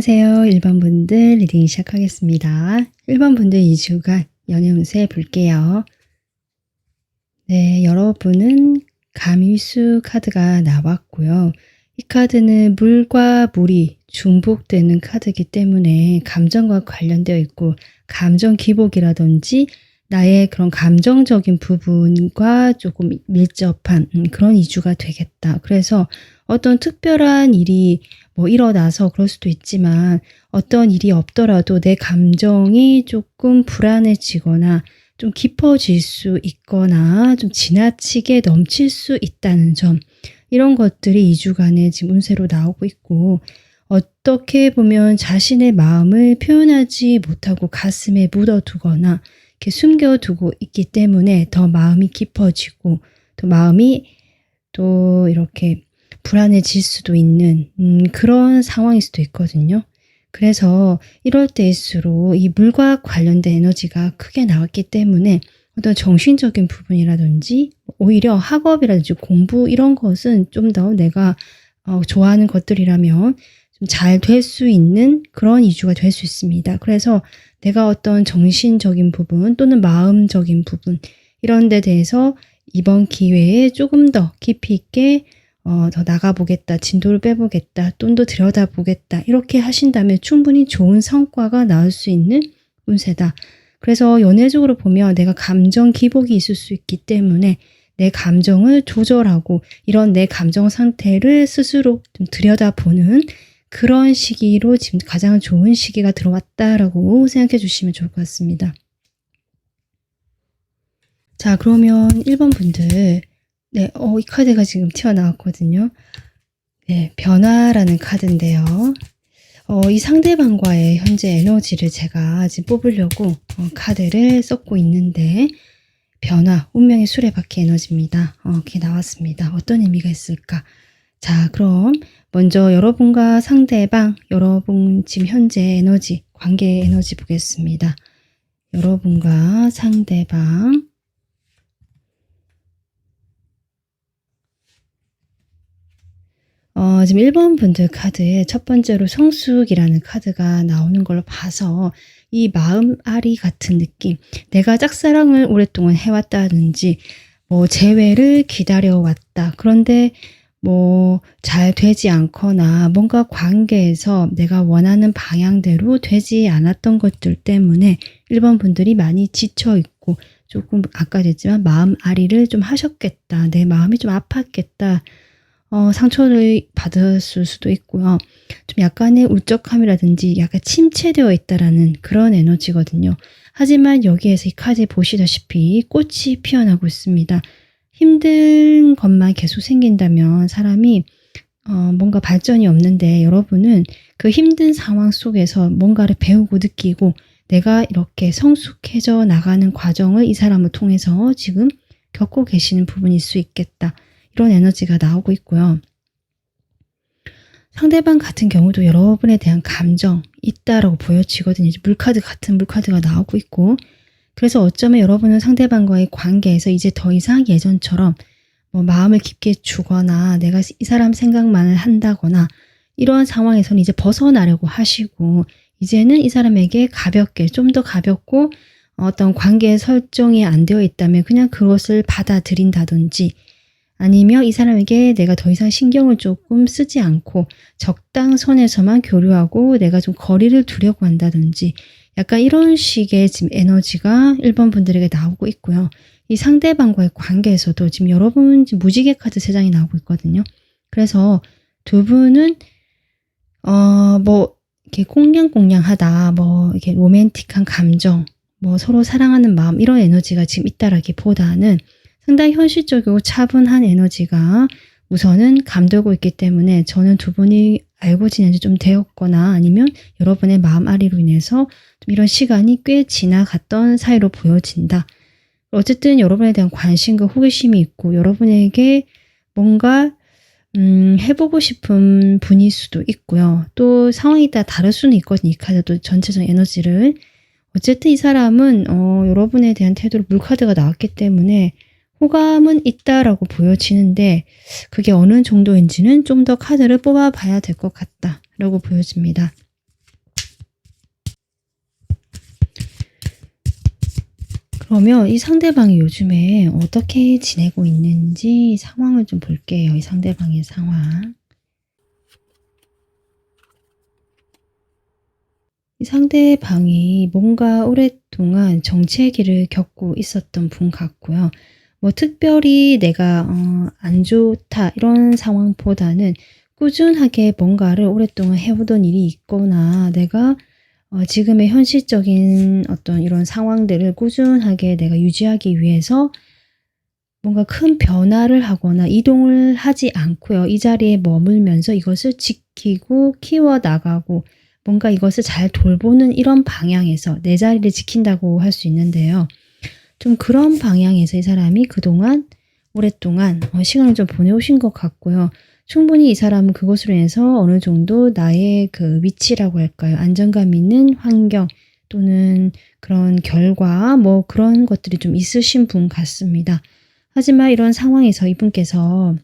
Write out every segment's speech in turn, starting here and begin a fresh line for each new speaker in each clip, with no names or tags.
안녕하세요. 1번 분들 리딩 시작하겠습니다. 1번 분들 2주간 연애 운세 볼게요. 네, 여러분은 감일수 카드가 나왔고요. 이 카드는 물과 물이 중복되는 카드이기 때문에 감정과 관련되어 있고 감정 기복이라든지 나의 그런 감정적인 부분과 조금 밀접한 그런 2주가 되겠다. 그래서 어떤 특별한 일이 일어나서 그럴 수도 있지만 어떤 일이 없더라도 내 감정이 조금 불안해지거나 좀 깊어질 수 있거나 좀 지나치게 넘칠 수 있다는 점, 이런 것들이 2주간의 지금 운세로 나오고 있고, 어떻게 보면 자신의 마음을 표현하지 못하고 가슴에 묻어두거나 이렇게 숨겨두고 있기 때문에 더 마음이 깊어지고 또 마음이 또 이렇게 불안해질 수도 있는 그런 상황일 수도 있거든요. 그래서 이럴 때일수록 이 물과 관련된 에너지가 크게 나왔기 때문에 어떤 정신적인 부분이라든지 오히려 학업이라든지 공부 이런 것은 좀 더 내가 좋아하는 것들이라면 좀 잘 될 수 있는 그런 2주가 될 수 있습니다. 그래서 내가 어떤 정신적인 부분 또는 마음적인 부분 이런 데 대해서 이번 기회에 조금 더 깊이 있게 더 나가보겠다, 진도를 빼보겠다, 좀 더 들여다보겠다, 이렇게 하신다면 충분히 좋은 성과가 나올 수 있는 운세다. 그래서 연애적으로 보면 내가 감정 기복이 있을 수 있기 때문에 내 감정을 조절하고 이런 내 감정 상태를 스스로 좀 들여다보는 그런 시기로 지금 가장 좋은 시기가 들어왔다라고 생각해 주시면 좋을 것 같습니다. 자, 그러면 1번 분들, 네, 이 카드가 지금 튀어나왔거든요. 네, 변화라는 카드인데요. 이 상대방과의 현재 에너지를 제가 지금 뽑으려고 카드를 썼고 있는데, 변화, 운명의 수레바퀴 에너지입니다. 이렇게 나왔습니다. 어떤 의미가 있을까? 자, 그럼 먼저 여러분과 상대방, 여러분 지금 현재 에너지, 관계 에너지 보겠습니다. 여러분과 상대방, 지금 1번 분들 카드에 첫 번째로 성숙이라는 카드가 나오는 걸로 봐서 이 마음앓이 같은 느낌, 내가 짝사랑을 오랫동안 해왔다든지 재회를 기다려왔다. 그런데 잘 되지 않거나 뭔가 관계에서 내가 원하는 방향대로 되지 않았던 것들 때문에 1번 분들이 많이 지쳐있고 조금 아까 했지만 마음앓이를 좀 하셨겠다. 내 마음이 좀 아팠겠다. 상처를 받았을 수도 있고요. 좀 약간의 울적함이라든지 약간 침체되어 있다라는 그런 에너지거든요. 하지만 여기에서 이 카드에 보시다시피 꽃이 피어나고 있습니다. 힘든 것만 계속 생긴다면 사람이 뭔가 발전이 없는데, 여러분은 그 힘든 상황 속에서 뭔가를 배우고 느끼고 내가 이렇게 성숙해져 나가는 과정을 이 사람을 통해서 지금 겪고 계시는 부분일 수 있겠다. 이런 에너지가 나오고 있고요. 상대방 같은 경우도 여러분에 대한 감정 있다라고 보여지거든요. 물카드 같은 물카드가 나오고 있고, 그래서 어쩌면 여러분은 상대방과의 관계에서 이제 더 이상 예전처럼 마음을 깊게 주거나 내가 이 사람 생각만을 한다거나 이러한 상황에서는 이제 벗어나려고 하시고, 이제는 이 사람에게 가볍게, 좀 더 가볍고 어떤 관계 설정이 안 되어 있다면 그냥 그것을 받아들인다든지, 아니면 이 사람에게 내가 더 이상 신경을 조금 쓰지 않고 적당선에서만 교류하고 내가 좀 거리를 두려고 한다든지, 약간 이런 식의 지금 에너지가 1번 분들에게 나오고 있고요. 이 상대방과의 관계에서도 지금 여러분 지금 무지개 카드 3장이 나오고 있거든요. 그래서 두 분은 이렇게 꽁냥꽁냥하다, 이렇게 로맨틱한 감정, 서로 사랑하는 마음, 이런 에너지가 지금 있다라기보다는 상당히 현실적이고 차분한 에너지가 우선은 감돌고 있기 때문에, 저는 두 분이 알고 지낸 지 좀 되었거나 아니면 여러분의 마음앓이로 인해서 좀 이런 시간이 꽤 지나갔던 사이로 보여진다. 어쨌든 여러분에 대한 관심과 호기심이 있고 여러분에게 뭔가 해보고 싶은 분일 수도 있고요. 또 상황이 따라 다를 수는 있거든요. 이 카드도 전체적 에너지를. 어쨌든 이 사람은 여러분에 대한 태도로 물카드가 나왔기 때문에 호감은 있다라고 보여지는데, 그게 어느 정도인지는 좀 더 카드를 뽑아봐야 될 것 같다라고 보여집니다. 그러면 이 상대방이 요즘에 어떻게 지내고 있는지 상황을 좀 볼게요. 이 상대방의 상황. 이 상대방이 뭔가 오랫동안 정체기를 겪고 있었던 분 같고요. 뭐 특별히 내가 안 좋다 이런 상황보다는 꾸준하게 뭔가를 오랫동안 해오던 일이 있거나 내가 지금의 현실적인 어떤 이런 상황들을 꾸준하게 내가 유지하기 위해서 뭔가 큰 변화를 하거나 이동을 하지 않고요. 이 자리에 머물면서 이것을 지키고 키워나가고 뭔가 이것을 잘 돌보는 이런 방향에서 내 자리를 지킨다고 할 수 있는데요. 좀 그런 방향에서 이 사람이 그동안 오랫동안 시간을 좀 보내오신 것 같고요. 충분히 이 사람은 그것으로 인해서 어느 정도 나의 그 위치라고 할까요? 안정감 있는 환경 또는 그런 결과 뭐 그런 것들이 좀 있으신 분 같습니다. 하지만 이런 상황에서 이분께서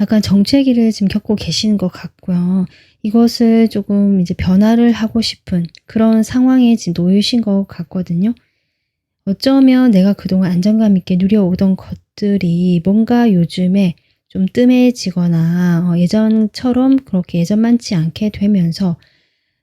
약간 정체기를 지금 겪고 계시는 것 같고요. 이것을 조금 이제 변화를 하고 싶은 그런 상황에 지금 놓이신 것 같거든요. 어쩌면 내가 그동안 안정감 있게 누려오던 것들이 뭔가 요즘에 좀 뜸해지거나 예전처럼 그렇게 예전만치 않게 되면서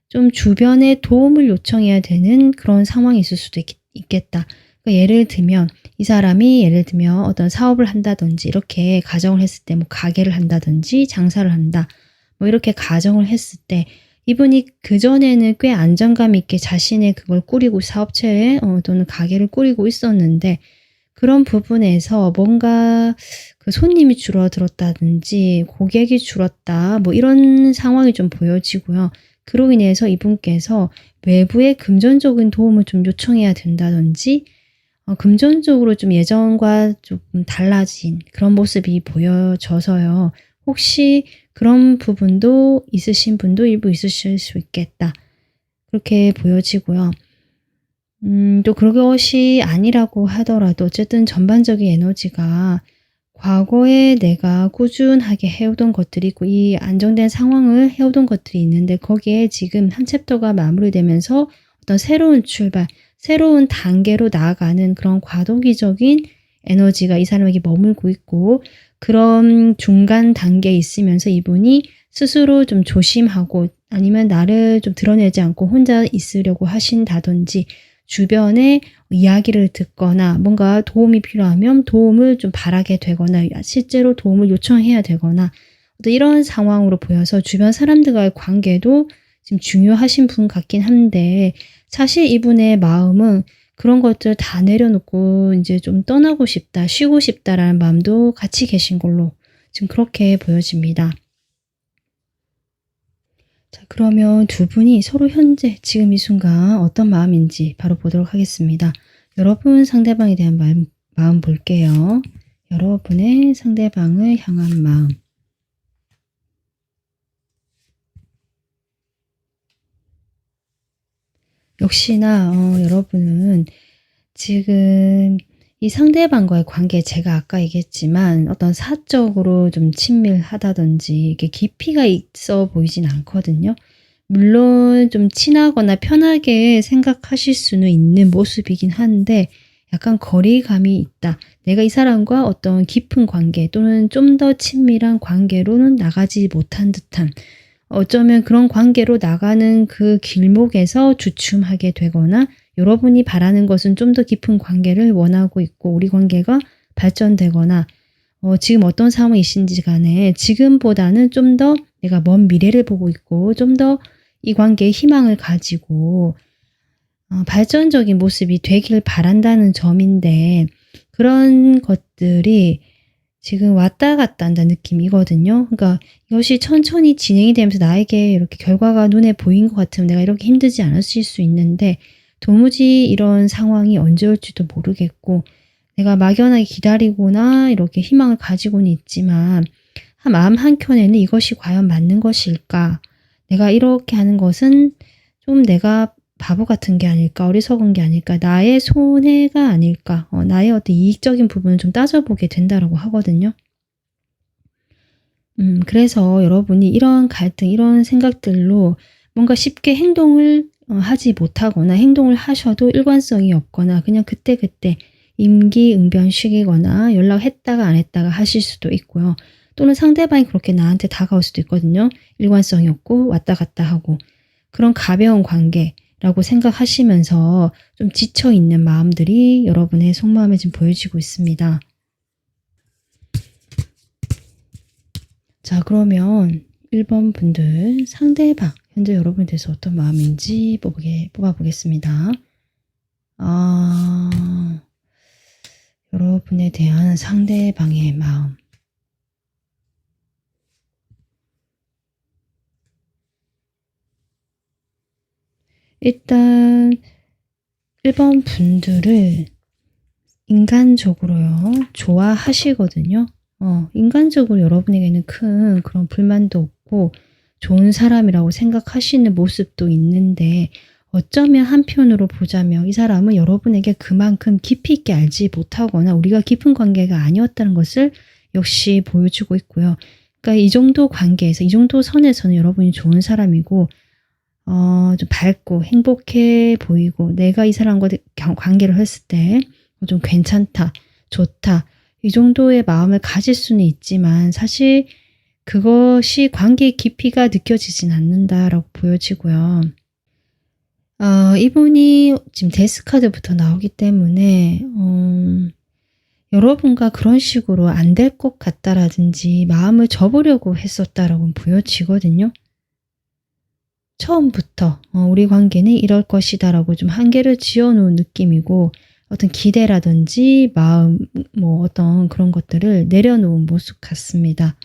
좀 주변에 도움을 요청해야 되는 그런 상황이 있을 수도 있겠다. 그러니까 예를 들면 이 사람이 예를 들면 어떤 사업을 한다든지 이렇게 가정을 했을 때 뭐 가게를 한다든지 장사를 한다. 뭐 이렇게 가정을 했을 때 이분이 그전에는 꽤 안정감 있게 자신의 그걸 꾸리고 사업체에 또는 가게를 꾸리고 있었는데 그런 부분에서 뭔가 그 손님이 줄어들었다든지 고객이 줄었다 뭐 이런 상황이 좀 보여지고요. 그로 인해서 이분께서 외부의 금전적인 도움을 좀 요청해야 된다든지 금전적으로 좀 예전과 조금 달라진 그런 모습이 보여져서요. 혹시 그런 부분도 있으신 분도 일부 있으실 수 있겠다. 그렇게 보여지고요. 또 그것이 아니라고 하더라도 어쨌든 전반적인 에너지가 과거에 내가 꾸준하게 해오던 것들이 있고 이 안정된 상황을 해오던 것들이 있는데 거기에 지금 한 챕터가 마무리되면서 어떤 새로운 출발, 새로운 단계로 나아가는 그런 과도기적인 에너지가 이 사람에게 머물고 있고 그런 중간 단계에 있으면서 이분이 스스로 좀 조심하고 아니면 나를 좀 드러내지 않고 혼자 있으려고 하신다든지 주변에 이야기를 듣거나 뭔가 도움이 필요하면 도움을 좀 바라게 되거나 실제로 도움을 요청해야 되거나 어떤 이런 상황으로 보여서 주변 사람들과의 관계도 지금 중요하신 분 같긴 한데 사실 이분의 마음은 그런 것들 다 내려놓고 이제 좀 떠나고 싶다, 쉬고 싶다라는 마음도 같이 계신 걸로 지금 그렇게 보여집니다. 자, 그러면 두 분이 서로 현재 지금 이 순간 어떤 마음인지 바로 보도록 하겠습니다. 여러분 상대방에 대한 마음 볼게요. 여러분의 상대방을 향한 마음. 역시나 여러분은 지금 이 상대방과의 관계 제가 아까 얘기했지만 어떤 사적으로 좀 친밀하다든지 이게 깊이가 있어 보이진 않거든요. 물론 좀 친하거나 편하게 생각하실 수는 있는 모습이긴 한데 약간 거리감이 있다. 내가 이 사람과 어떤 깊은 관계 또는 좀 더 친밀한 관계로는 나가지 못한 듯한 어쩌면 그런 관계로 나가는 그 길목에서 주춤하게 되거나 여러분이 바라는 것은 좀 더 깊은 관계를 원하고 있고 우리 관계가 발전되거나 지금 어떤 상황이신지 간에 지금보다는 좀 더 내가 먼 미래를 보고 있고 좀 더 이 관계에 희망을 가지고 발전적인 모습이 되길 바란다는 점인데 그런 것들이 지금 왔다 갔다 한다는 느낌이거든요. 그러니까 이것이 천천히 진행이 되면서 나에게 이렇게 결과가 눈에 보인 것 같으면 내가 이렇게 힘들지 않았을 수 있는데 도무지 이런 상황이 언제 올지도 모르겠고 내가 막연하게 기다리거나 이렇게 희망을 가지고는 있지만 마음 한켠에는 이것이 과연 맞는 것일까? 내가 이렇게 하는 것은 좀 내가 바보 같은 게 아닐까? 어리석은 게 아닐까? 나의 손해가 아닐까? 나의 어떤 이익적인 부분을 좀 따져보게 된다라고 하거든요. 그래서 여러분이 이런 갈등, 이런 생각들로 뭔가 쉽게 행동을 하지 못하거나 행동을 하셔도 일관성이 없거나 그냥 그때그때 임기응변식이거나 연락했다가 안 했다가 하실 수도 있고요. 또는 상대방이 그렇게 나한테 다가올 수도 있거든요. 일관성이 없고 왔다 갔다 하고 그런 가벼운 관계라고 생각하시면서 좀 지쳐있는 마음들이 여러분의 속마음에 지금 보여지고 있습니다. 자, 그러면 1번 분들 상대방 현재 여러분에 대해서 어떤 마음인지 뽑아보겠습니다. 여러분에 대한 상대방의 마음. 일단 1번 분들을 인간적으로요 좋아하시거든요. 인간적으로 여러분에게는 큰 그런 불만도 없고 좋은 사람이라고 생각하시는 모습도 있는데 어쩌면 한편으로 보자면 이 사람은 여러분에게 그만큼 깊이 있게 알지 못하거나 우리가 깊은 관계가 아니었다는 것을 역시 보여주고 있고요. 그러니까 이 정도 관계에서 이 정도 선에서는 여러분이 좋은 사람이고 좀 밝고 행복해 보이고 내가 이 사람과 관계를 했을 때 좀 괜찮다, 좋다 이 정도의 마음을 가질 수는 있지만 사실 그것이 관계의 깊이가 느껴지진 않는다라고 보여지고요. 이분이 지금 데스카드부터 나오기 때문에 여러분과 그런 식으로 안 될 것 같다라든지 마음을 접으려고 했었다라고 보여지거든요. 처음부터 우리 관계는 이럴 것이다 라고 좀 한계를 지어놓은 느낌이고 어떤 기대라든지 마음 어떤 그런 것들을 내려놓은 모습 같습니다.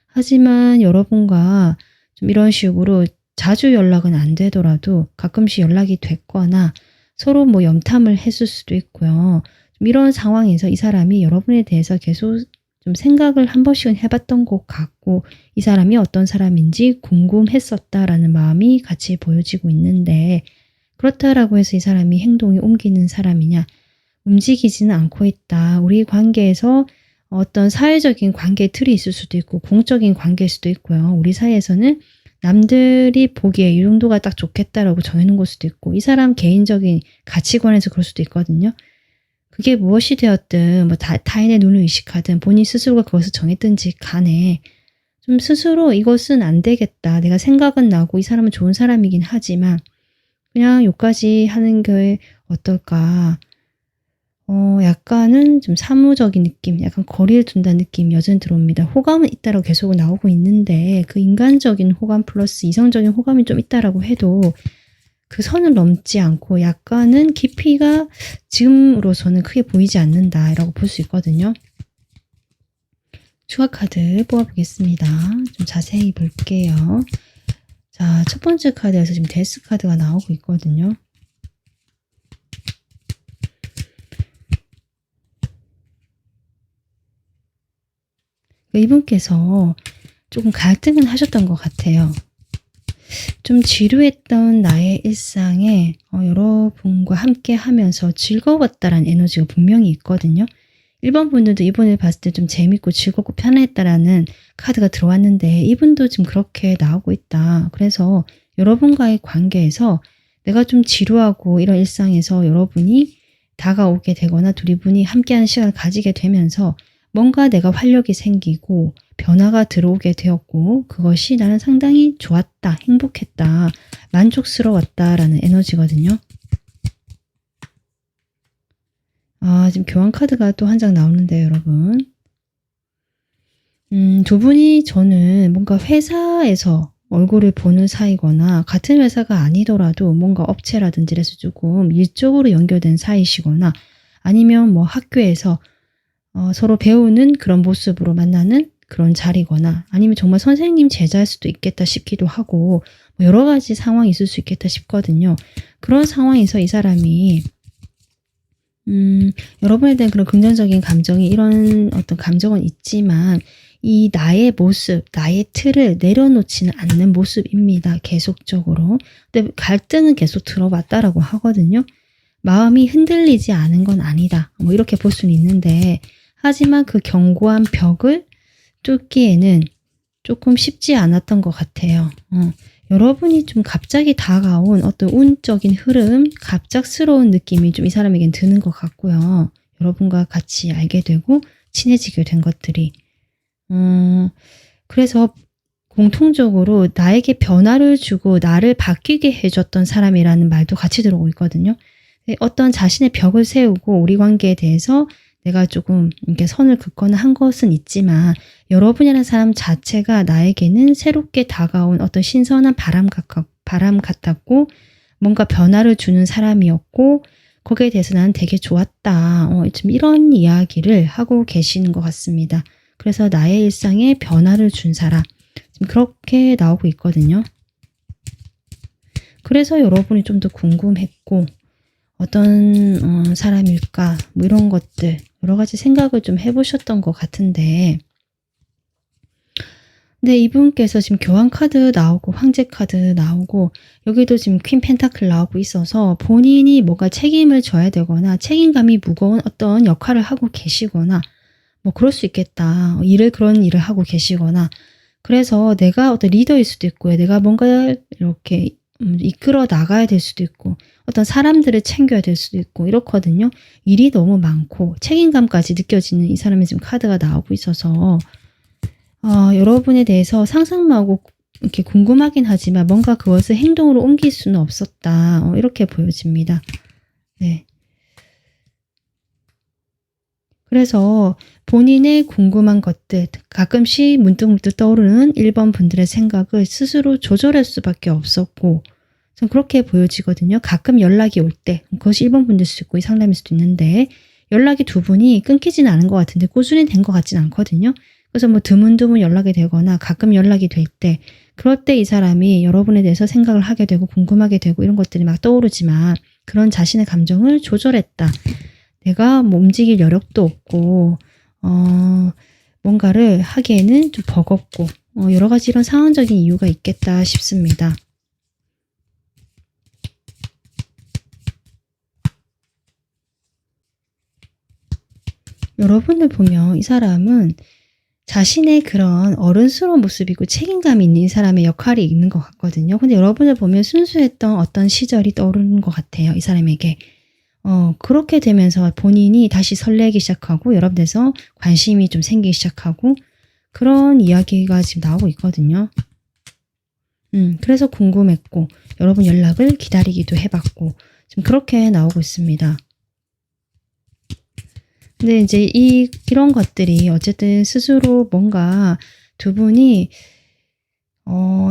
하지만 여러분과 좀 이런 식으로 자주 연락은 안 되더라도 가끔씩 연락이 됐거나 서로 염탐을 했을 수도 있고요. 좀 이런 상황에서 이 사람이 여러분에 대해서 계속 좀 생각을 한 번씩은 해봤던 것 같고 이 사람이 어떤 사람인지 궁금했었다라는 마음이 같이 보여지고 있는데 그렇다라고 해서 이 사람이 행동이 옮기는 사람이냐 움직이지는 않고 있다. 우리 관계에서 어떤 사회적인 관계의 틀이 있을 수도 있고 공적인 관계일 수도 있고요. 우리 사이에서는 남들이 보기에 이 정도가 딱 좋겠다라고 정해놓은 걸 수도 있고 이 사람 개인적인 가치관에서 그럴 수도 있거든요. 그게 무엇이 되었든 타인의 눈을 의식하든 본인 스스로가 그것을 정했든지 간에 좀 스스로 이것은 안 되겠다. 내가 생각은 나고 이 사람은 좋은 사람이긴 하지만 그냥 여기까지 하는 게 어떨까. 약간은 좀 사무적인 느낌, 약간 거리를 둔다는 느낌이 여전히 들어옵니다. 호감은 있다라고 계속 나오고 있는데 그 인간적인 호감 플러스 이성적인 호감이 좀 있다라고 해도 그 선을 넘지 않고 약간은 깊이가 지금으로서는 크게 보이지 않는다라고 볼 수 있거든요. 추가 카드 뽑아보겠습니다. 좀 자세히 볼게요. 자, 첫 번째 카드에서 지금 데스 카드가 나오고 있거든요. 이분께서 조금 갈등은 하셨던 것 같아요. 좀 지루했던 나의 일상에 여러분과 함께 하면서 즐거웠다라는 에너지가 분명히 있거든요. 1번 분들도 이분을 봤을 때 좀 재밌고 즐겁고 편했다라는 카드가 들어왔는데 이분도 지금 그렇게 나오고 있다. 그래서 여러분과의 관계에서 내가 좀 지루하고 이런 일상에서 여러분이 다가오게 되거나 둘이 분이 함께하는 시간을 가지게 되면서 뭔가 내가 활력이 생기고 변화가 들어오게 되었고 그것이 나는 상당히 좋았다, 행복했다, 만족스러웠다라는 에너지거든요. 지금 교환 카드가 또 한 장 나오는데요, 여러분. 두 분이 저는 뭔가 회사에서 얼굴을 보는 사이거나 같은 회사가 아니더라도 뭔가 업체라든지 해서 조금 일적으로 연결된 사이시거나 아니면 학교에서 서로 배우는 그런 모습으로 만나는 그런 자리거나 아니면 정말 선생님 제자일 수도 있겠다 싶기도 하고 여러 가지 상황이 있을 수 있겠다 싶거든요. 그런 상황에서 이 사람이 여러분에 대한 그런 긍정적인 감정이 이런 어떤 감정은 있지만 이 나의 모습, 나의 틀을 내려놓지는 않는 모습입니다. 계속적으로. 근데 갈등은 계속 들어왔다라고 하거든요. 마음이 흔들리지 않은 건 아니다. 이렇게 볼 수는 있는데 하지만 그 견고한 벽을 뚫기에는 조금 쉽지 않았던 것 같아요. 여러분이 좀 갑자기 다가온 어떤 운적인 흐름, 갑작스러운 느낌이 좀 이 사람에겐 드는 것 같고요. 여러분과 같이 알게 되고 친해지게 된 것들이. 그래서 공통적으로 나에게 변화를 주고 나를 바뀌게 해줬던 사람이라는 말도 같이 들어오고 있거든요. 어떤 자신의 벽을 세우고 우리 관계에 대해서 내가 조금 이렇게 선을 긋거나 한 것은 있지만 여러분이라는 사람 자체가 나에게는 새롭게 다가온 어떤 신선한 바람 같았고 뭔가 변화를 주는 사람이었고 거기에 대해서 나는 되게 좋았다. 좀 이런 이야기를 하고 계시는 것 같습니다. 그래서 나의 일상에 변화를 준 사람. 그렇게 나오고 있거든요. 그래서 여러분이 좀 더 궁금했고 어떤 사람일까 뭐 이런 것들 여러 가지 생각을 좀 해보셨던 것 같은데 근데 이분께서 지금 교황 카드 나오고 황제 카드 나오고 여기도 지금 퀸 펜타클 나오고 있어서 본인이 뭔가 책임을 져야 되거나 책임감이 무거운 어떤 역할을 하고 계시거나 뭐 그럴 수 있겠다. 그런 일을 하고 계시거나 그래서 내가 어떤 리더일 수도 있고요. 내가 뭔가 이렇게 이끌어 나가야 될 수도 있고 어떤 사람들을 챙겨야 될 수도 있고 이렇거든요. 일이 너무 많고 책임감까지 느껴지는 이 사람의 지금 카드가 나오고 있어서 여러분에 대해서 상상만 하고 이렇게 궁금하긴 하지만 뭔가 그것을 행동으로 옮길 수는 없었다. 이렇게 보여집니다. 네. 그래서 본인의 궁금한 것들 가끔씩 문득문득 떠오르는 1번 분들의 생각을 스스로 조절할 수밖에 없었고 좀 그렇게 보여지거든요. 가끔 연락이 올 때 그것이 1번 분일 수도 있고 이 상담일 수도 있는데 연락이 두 분이 끊기지는 않은 것 같은데 꾸준히 된 것 같지는 않거든요. 그래서 뭐 드문드문 연락이 되거나 가끔 연락이 될 때 그럴 때 이 사람이 여러분에 대해서 생각을 하게 되고 궁금하게 되고 이런 것들이 막 떠오르지만 그런 자신의 감정을 조절했다. 내가 뭐 움직일 여력도 없고 뭔가를 하기에는 좀 버겁고 여러 가지 이런 상황적인 이유가 있겠다 싶습니다. 여러분을 보면 이 사람은 자신의 그런 어른스러운 모습이고 책임감이 있는 이 사람의 역할이 있는 것 같거든요. 근데 여러분을 보면 순수했던 어떤 시절이 떠오르는 것 같아요. 이 사람에게. 그렇게 되면서 본인이 다시 설레기 시작하고 여러분에서 관심이 좀 생기기 시작하고 그런 이야기가 지금 나오고 있거든요. 그래서 궁금했고 여러분 연락을 기다리기도 해봤고 지금 그렇게 나오고 있습니다. 근데 이제 이런 것들이 어쨌든 스스로 뭔가 두 분이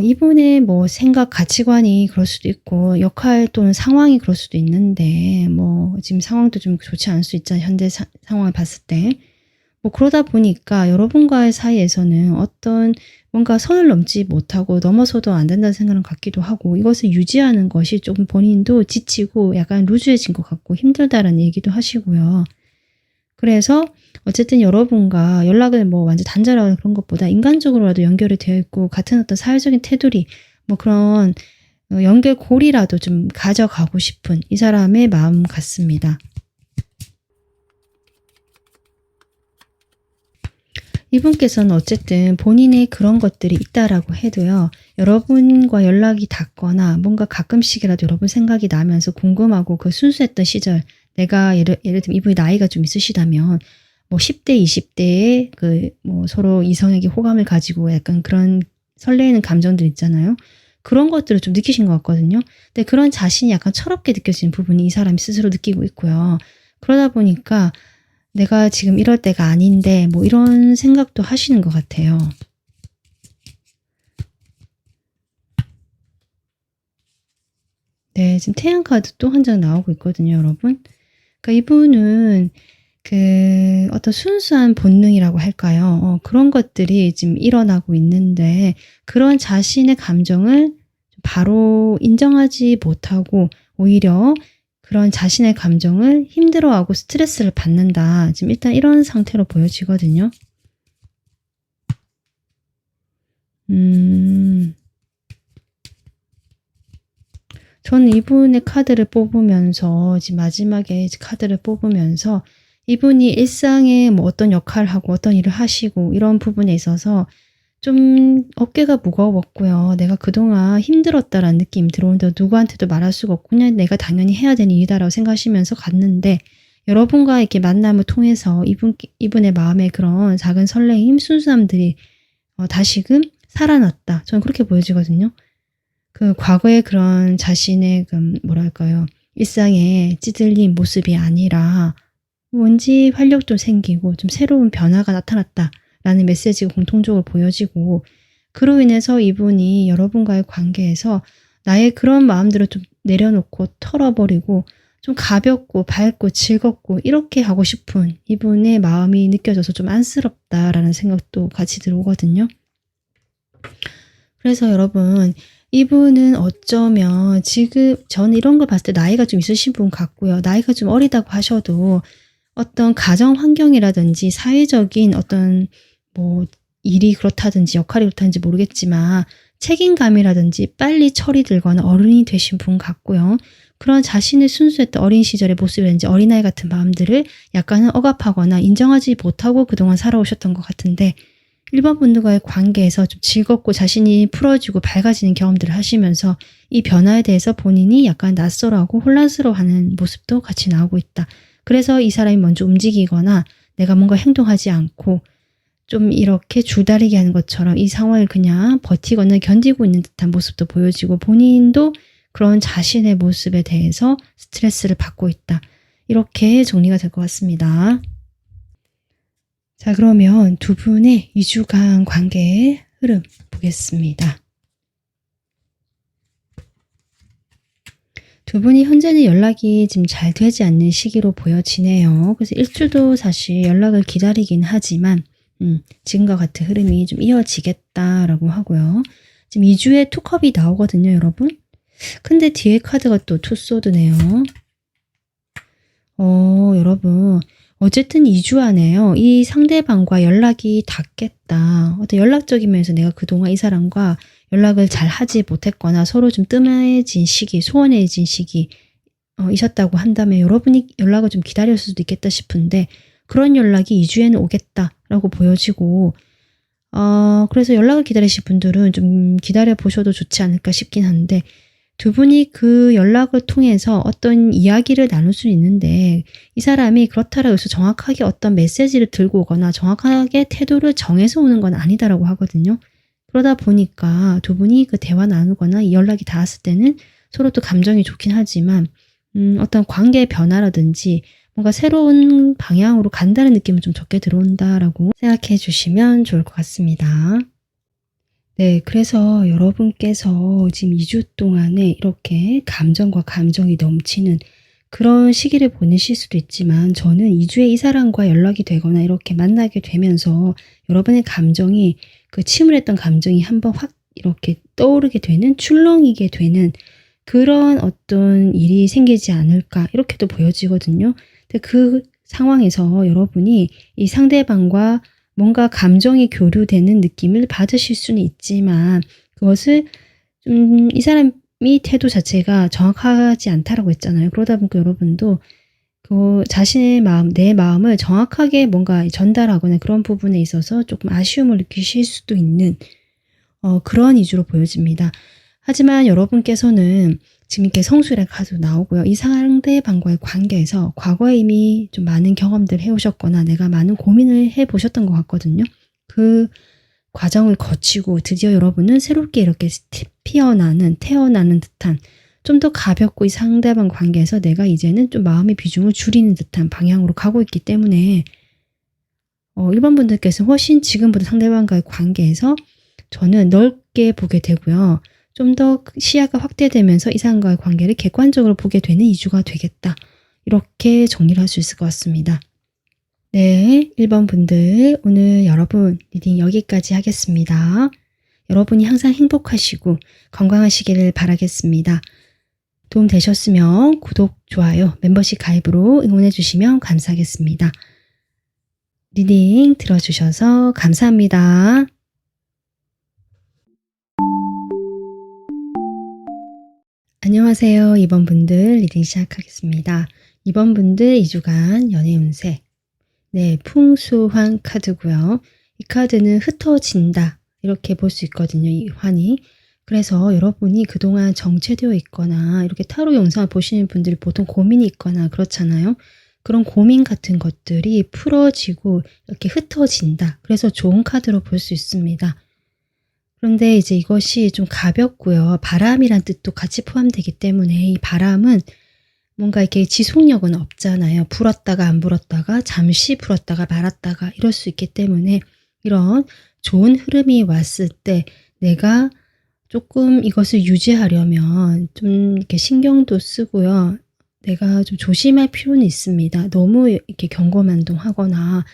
이분의 뭐 생각, 가치관이 그럴 수도 있고 역할 또는 상황이 그럴 수도 있는데 뭐 지금 상황도 좀 좋지 않을 수 있잖아요. 현재 상황을 봤을 때. 뭐 그러다 보니까 여러분과의 사이에서는 어떤 뭔가 선을 넘지 못하고 넘어서도 안 된다는 생각을 갖기도 하고 이것을 유지하는 것이 조금 본인도 지치고 약간 루즈해진 것 같고 힘들다라는 얘기도 하시고요. 그래서 어쨌든 여러분과 연락을 뭐 완전 단절하거나 그런 것보다 인간적으로라도 연결이 되어 있고 같은 어떤 사회적인 테두리 뭐 그런 연결고리라도 좀 가져가고 싶은 이 사람의 마음 같습니다. 이분께서는 어쨌든 본인의 그런 것들이 있다라고 해도요. 여러분과 연락이 닿거나 뭔가 가끔씩이라도 여러분 생각이 나면서 궁금하고 그 순수했던 시절 내가 예를 들면 이분이 나이가 좀 있으시다면 뭐 10대, 20대에 그 뭐 서로 이성에게 호감을 가지고 약간 그런 설레이는 감정들 있잖아요. 그런 것들을 좀 느끼신 것 같거든요. 근데 그런 자신이 약간 철없게 느껴지는 부분이 이 사람이 스스로 느끼고 있고요. 그러다 보니까 내가 지금 이럴 때가 아닌데 뭐 이런 생각도 하시는 것 같아요. 네, 지금 태양 카드 또 한 장 나오고 있거든요, 여러분. 그러니까 이분은 그 어떤 순수한 본능이라고 할까요? 그런 것들이 지금 일어나고 있는데 그런 자신의 감정을 바로 인정하지 못하고 오히려 그런 자신의 감정을 힘들어하고 스트레스를 받는다. 지금 일단 이런 상태로 보여지거든요. 저는 이분의 카드를 뽑으면서 지금 마지막에 카드를 뽑으면서 이분이 일상에 뭐 어떤 역할을 하고 어떤 일을 하시고 이런 부분에 있어서 좀 어깨가 무거웠고요. 내가 그동안 힘들었다라는 느낌이 들어오는데 누구한테도 말할 수가 없고 그냥 내가 당연히 해야 되는 일이다라고 생각하시면서 갔는데 여러분과 이렇게 만남을 통해서 이분의 마음에 그런 작은 설레임, 순수함들이 다시금 살아났다. 저는 그렇게 보여지거든요. 그 과거의 그런 자신의 뭐랄까요. 일상에 찌들린 모습이 아니라 뭔지 활력도 생기고 좀 새로운 변화가 나타났다라는 메시지가 공통적으로 보여지고 그로 인해서 이분이 여러분과의 관계에서 나의 그런 마음들을 좀 내려놓고 털어버리고 좀 가볍고 밝고 즐겁고 이렇게 하고 싶은 이분의 마음이 느껴져서 좀 안쓰럽다라는 생각도 같이 들어오거든요. 그래서 여러분 이분은 어쩌면 지금 저는 이런 걸 봤을 때 나이가 좀 있으신 분 같고요. 나이가 좀 어리다고 하셔도 어떤 가정 환경이라든지 사회적인 어떤 뭐 일이 그렇다든지 역할이 그렇다든지 모르겠지만 책임감이라든지 빨리 철이 들거나 어른이 되신 분 같고요. 그런 자신의 순수했던 어린 시절의 모습이라든지 어린아이 같은 마음들을 약간은 억압하거나 인정하지 못하고 그동안 살아오셨던 것 같은데 일반 분들과의 관계에서 좀 즐겁고 자신이 풀어지고 밝아지는 경험들을 하시면서 이 변화에 대해서 본인이 약간 낯설어하고 혼란스러워하는 모습도 같이 나오고 있다. 그래서 이 사람이 먼저 움직이거나 내가 뭔가 행동하지 않고 좀 이렇게 줄다리기 하는 것처럼 이 상황을 그냥 버티거나 견디고 있는 듯한 모습도 보여지고 본인도 그런 자신의 모습에 대해서 스트레스를 받고 있다. 이렇게 정리가 될 것 같습니다. 자, 그러면 두 분의 2주간 관계의 흐름 보겠습니다. 두 분이 현재는 연락이 지금 잘 되지 않는 시기로 보여지네요. 그래서 일주도 사실 연락을 기다리긴 하지만 지금과 같은 흐름이 좀 이어지겠다라고 하고요. 지금 2주에 투컵이 나오거든요, 여러분. 근데 뒤에 카드가 또 투소드네요. 여러분 어쨌든 2주 안에요. 이 상대방과 연락이 닿겠다. 어떤 연락적인 면에서 내가 그동안 이 사람과 연락을 잘 하지 못했거나 서로 좀 뜸해진 시기, 소원해진 시기 이셨다고 한다면 여러분이 연락을 좀 기다릴 수도 있겠다 싶은데 그런 연락이 2주에는 오겠다라고 보여지고 그래서 연락을 기다리실 분들은 좀 기다려 보셔도 좋지 않을까 싶긴 한데 두 분이 그 연락을 통해서 어떤 이야기를 나눌 수 있는데 이 사람이 그렇다라고 해서 정확하게 어떤 메시지를 들고 오거나 정확하게 태도를 정해서 오는 건 아니다라고 하거든요. 그러다 보니까 두 분이 그 대화 나누거나 이 연락이 닿았을 때는 서로 또 감정이 좋긴 하지만 어떤 관계의 변화라든지 뭔가 새로운 방향으로 간다는 느낌은 좀 적게 들어온다라고 생각해 주시면 좋을 것 같습니다. 네, 그래서 여러분께서 지금 2주 동안에 이렇게 감정과 감정이 넘치는 그런 시기를 보내실 수도 있지만 저는 2주에 이 사람과 연락이 되거나 이렇게 만나게 되면서 여러분의 감정이 그 침울했던 감정이 한번 확 이렇게 떠오르게 되는 출렁이게 되는 그런 어떤 일이 생기지 않을까 이렇게도 보여지거든요. 근데 그 상황에서 여러분이 이 상대방과 뭔가 감정이 교류되는 느낌을 받으실 수는 있지만 그것을 이 사람이 태도 자체가 정확하지 않다라고 했잖아요. 그러다 보니까 여러분도 그 자신의 마음, 내 마음을 정확하게 뭔가 전달하거나 그런 부분에 있어서 조금 아쉬움을 느끼실 수도 있는 그런 2주로 보여집니다. 하지만 여러분께서는 지금 이렇게 성수의 카드 나오고요. 이 상대방과의 관계에서 과거에 이미 좀 많은 경험들을 해오셨거나 내가 많은 고민을 해보셨던 것 같거든요. 그 과정을 거치고 드디어 여러분은 새롭게 이렇게 태어나는 듯한 좀 더 가볍고 이 상대방 관계에서 내가 이제는 좀 마음의 비중을 줄이는 듯한 방향으로 가고 있기 때문에 일반 분들께서 훨씬 지금보다 상대방과의 관계에서 저는 넓게 보게 되고요. 좀 더 시야가 확대되면서 이 사람과의 관계를 객관적으로 보게 되는 2주가 되겠다. 이렇게 정리를 할 수 있을 것 같습니다. 네, 1번 분들 오늘 여러분 리딩 여기까지 하겠습니다. 여러분이 항상 행복하시고 건강하시기를 바라겠습니다. 도움 되셨으면 구독, 좋아요, 멤버십 가입으로 응원해 주시면 감사하겠습니다. 리딩 들어주셔서 감사합니다. 안녕하세요. 2번 분들 리딩 시작하겠습니다. 2번 분들 2주간 연애 운세. 네, 풍수환 카드고요. 이 카드는 흩어진다 이렇게 볼 수 있거든요, 이 환이. 그래서 여러분이 그동안 정체되어 있거나 이렇게 타로 영상을 보시는 분들이 보통 고민이 있거나 그렇잖아요. 그런 고민 같은 것들이 풀어지고 이렇게 흩어진다. 그래서 좋은 카드로 볼 수 있습니다. 그런데 이제 이것이 좀 가볍고요. 바람이란 뜻도 같이 포함되기 때문에 이 바람은 뭔가 이렇게 지속력은 없잖아요. 불었다가 안 불었다가 잠시 불었다가 말았다가 이럴 수 있기 때문에 이런 좋은 흐름이 왔을 때 내가 조금 이것을 유지하려면 좀 이렇게 신경도 쓰고요. 내가 좀 조심할 필요는 있습니다. 너무 이렇게 경거만동하거나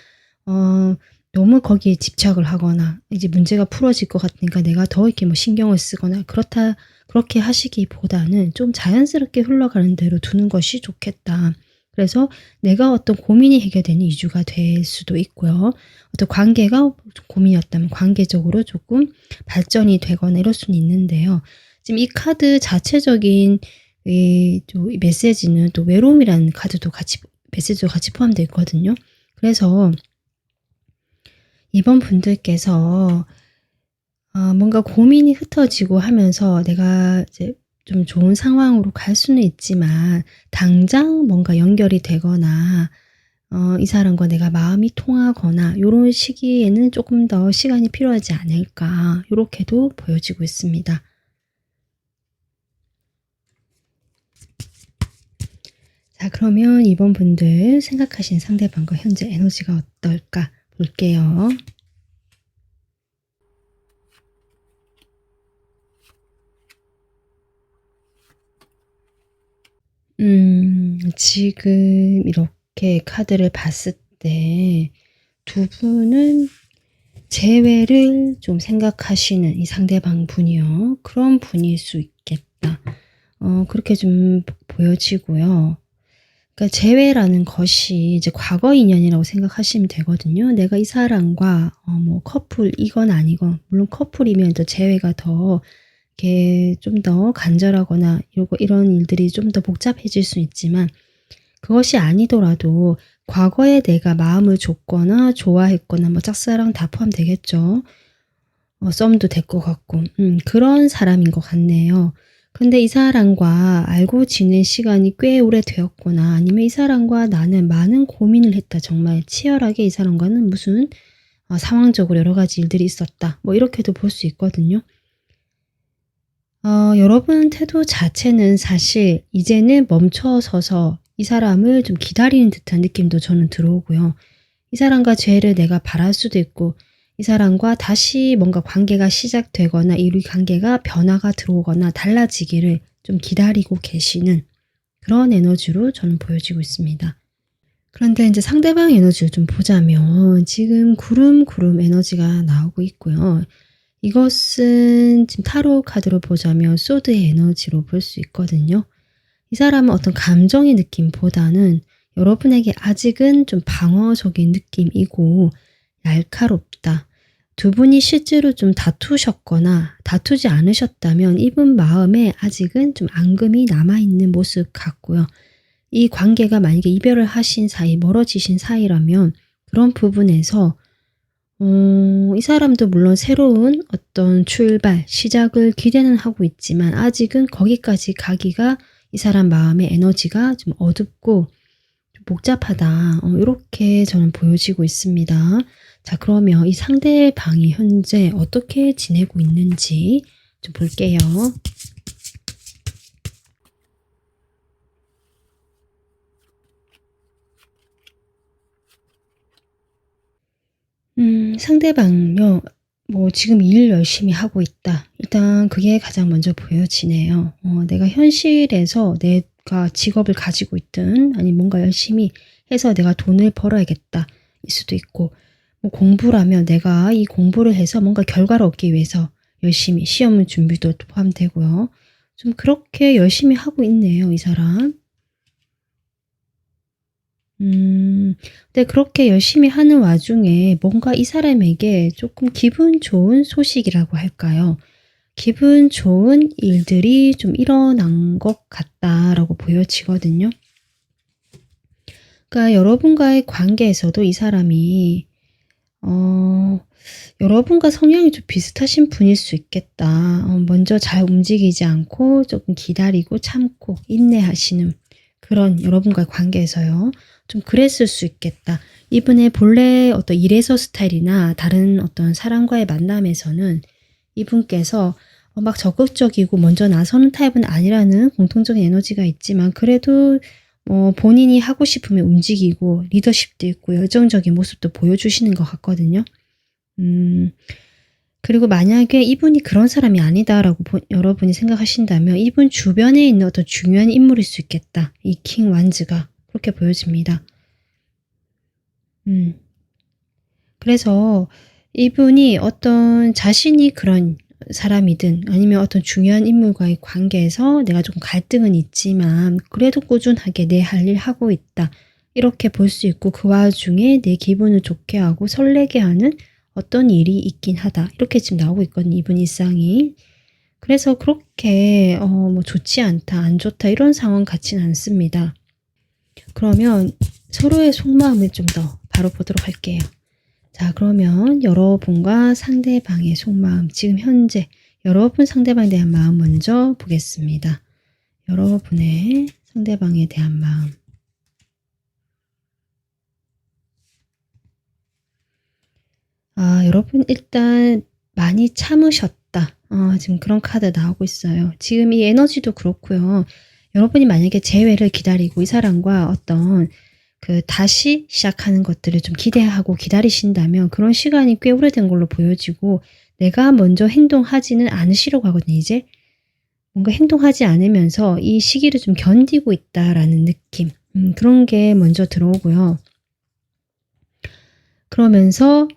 너무 거기에 집착을 하거나 이제 문제가 풀어질 것 같으니까 내가 더 이렇게 뭐 신경을 쓰거나 그렇게 하시기보다는 좀 자연스럽게 흘러가는 대로 두는 것이 좋겠다. 그래서 내가 어떤 고민이 해결되는 이유가 될 수도 있고요. 어떤 관계가 고민이었다면 관계적으로 조금 발전이 되거나 이럴 수는 있는데요. 지금 이 카드 자체적인 이 메시지는 또 외로움이라는 카드도 같이 메시지도 같이 포함되어 있거든요. 그래서 이번 분들께서 뭔가 고민이 흩어지고 하면서 내가 이제 좀 좋은 상황으로 갈 수는 있지만 당장 뭔가 연결이 되거나 이 사람과 내가 마음이 통하거나 요런 시기에는 조금 더 시간이 필요하지 않을까 요렇게도 보여지고 있습니다. 자, 그러면 이번 분들 생각하신 상대방과 현재 에너지가 어떨까 볼게요. 지금 이렇게 카드를 봤을 때 두 분은 재회를 좀 생각하시는 이 상대방 분이요. 그런 분일 수 있겠다. 그렇게 좀 보여지고요. 그러니까 재회라는 것이 이제 과거 인연이라고 생각하시면 되거든요. 내가 이 사람과 뭐 커플이건 아니건 물론 커플이면 또 재회가 더 이렇게 좀 더 간절하거나 이런 일들이 좀 더 복잡해질 수 있지만 그것이 아니더라도 과거에 내가 마음을 줬거나 좋아했거나 뭐 짝사랑 다 포함되겠죠. 썸도 될 것 같고 그런 사람인 것 같네요. 근데 이 사람과 알고 지낸 시간이 꽤 오래되었거나 아니면 이 사람과 나는 많은 고민을 했다. 정말 치열하게 이 사람과는 무슨 상황적으로 여러 가지 일들이 있었다. 뭐 이렇게도 볼 수 있거든요. 여러분 태도 자체는 사실 이제는 멈춰서서 이 사람을 좀 기다리는 듯한 느낌도 저는 들어오고요. 이 사람과 재회를 내가 바랄 수도 있고 이 사람과 다시 뭔가 관계가 시작되거나 이 관계가 변화가 들어오거나 달라지기를 좀 기다리고 계시는 그런 에너지로 저는 보여지고 있습니다. 그런데 이제 상대방 에너지를 좀 보자면 지금 구름 에너지가 나오고 있고요. 이것은 지금 타로 카드로 보자면 소드의 에너지로 볼 수 있거든요. 이 사람은 어떤 감정의 느낌보다는 여러분에게 아직은 좀 방어적인 느낌이고 날카롭다. 두 분이 실제로 좀 다투셨거나 다투지 않으셨다면 이분 마음에 아직은 좀 앙금이 남아있는 모습 같고요. 이 관계가 만약에 이별을 하신 사이, 멀어지신 사이라면 그런 부분에서 이 사람도 물론 새로운 어떤 출발, 시작을 기대는 하고 있지만 아직은 거기까지 가기가 이 사람 마음의 에너지가 좀 어둡고 좀 복잡하다. 이렇게 저는 보여지고 있습니다. 자, 그러면 이 상대방이 현재 어떻게 지내고 있는지 좀 볼게요. 상대방요. 뭐 지금 일 열심히 하고 있다. 일단 그게 가장 먼저 보여지네요. 내가 현실에서 내가 직업을 가지고 있든 아니면 뭔가 열심히 해서 내가 돈을 벌어야겠다. 일 수도 있고 뭐 공부라면 내가 이 공부를 해서 뭔가 결과를 얻기 위해서 열심히 시험 준비도 포함되고요. 좀 그렇게 열심히 하고 있네요, 이 사람. 근데 그렇게 열심히 하는 와중에 뭔가 이 사람에게 조금 기분 좋은 소식이라고 할까요? 기분 좋은 일들이 좀 일어난 것 같다라고 보여지거든요. 그러니까 여러분과의 관계에서도 이 사람이 여러분과 성향이 좀 비슷하신 분일 수 있겠다. 먼저 잘 움직이지 않고 조금 기다리고 참고 인내하시는 그런 여러분과의 관계에서요. 좀 그랬을 수 있겠다. 이분의 본래 어떤 일에서 스타일이나 다른 어떤 사람과의 만남에서는 이분께서 막 적극적이고 먼저 나서는 타입은 아니라는 공통적인 에너지가 있지만 그래도 본인이 하고 싶으면 움직이고 리더십도 있고 열정적인 모습도 보여주시는 것 같거든요. 그리고 만약에 이분이 그런 사람이 아니다라고 여러분이 생각하신다면 이분 주변에 있는 어떤 중요한 인물일 수 있겠다. 이 킹 완즈가 그렇게 보여집니다. 그래서 이분이 어떤 자신이 그런 사람이든 아니면 어떤 중요한 인물과의 관계에서 내가 조금 갈등은 있지만 그래도 꾸준하게 내 할 일 하고 있다. 이렇게 볼 수 있고 그 와중에 내 기분을 좋게 하고 설레게 하는 어떤 일이 있긴 하다. 이렇게 지금 나오고 있거든요. 이분 일상이. 그래서 그렇게 뭐 좋지 않다, 안 좋다 이런 상황 같지는 않습니다. 그러면 서로의 속마음을 좀 더 바로 보도록 할게요. 자, 그러면 여러분과 상대방의 속마음, 지금 현재 여러분 상대방에 대한 마음 먼저 보겠습니다. 여러분의 상대방에 대한 마음. 여러분 일단 많이 참으셨다. 지금 그런 카드 나오고 있어요. 지금 이 에너지도 그렇고요. 여러분이 만약에 재회를 기다리고 이 사람과 어떤 다시 시작하는 것들을 좀 기대하고 기다리신다면 그런 시간이 꽤 오래된 걸로 보여지고 내가 먼저 행동하지는 않으시려고 하거든요. 이제 뭔가 행동하지 않으면서 이 시기를 좀 견디고 있다라는 느낌. 그런 게 먼저 들어오고요. 그러면서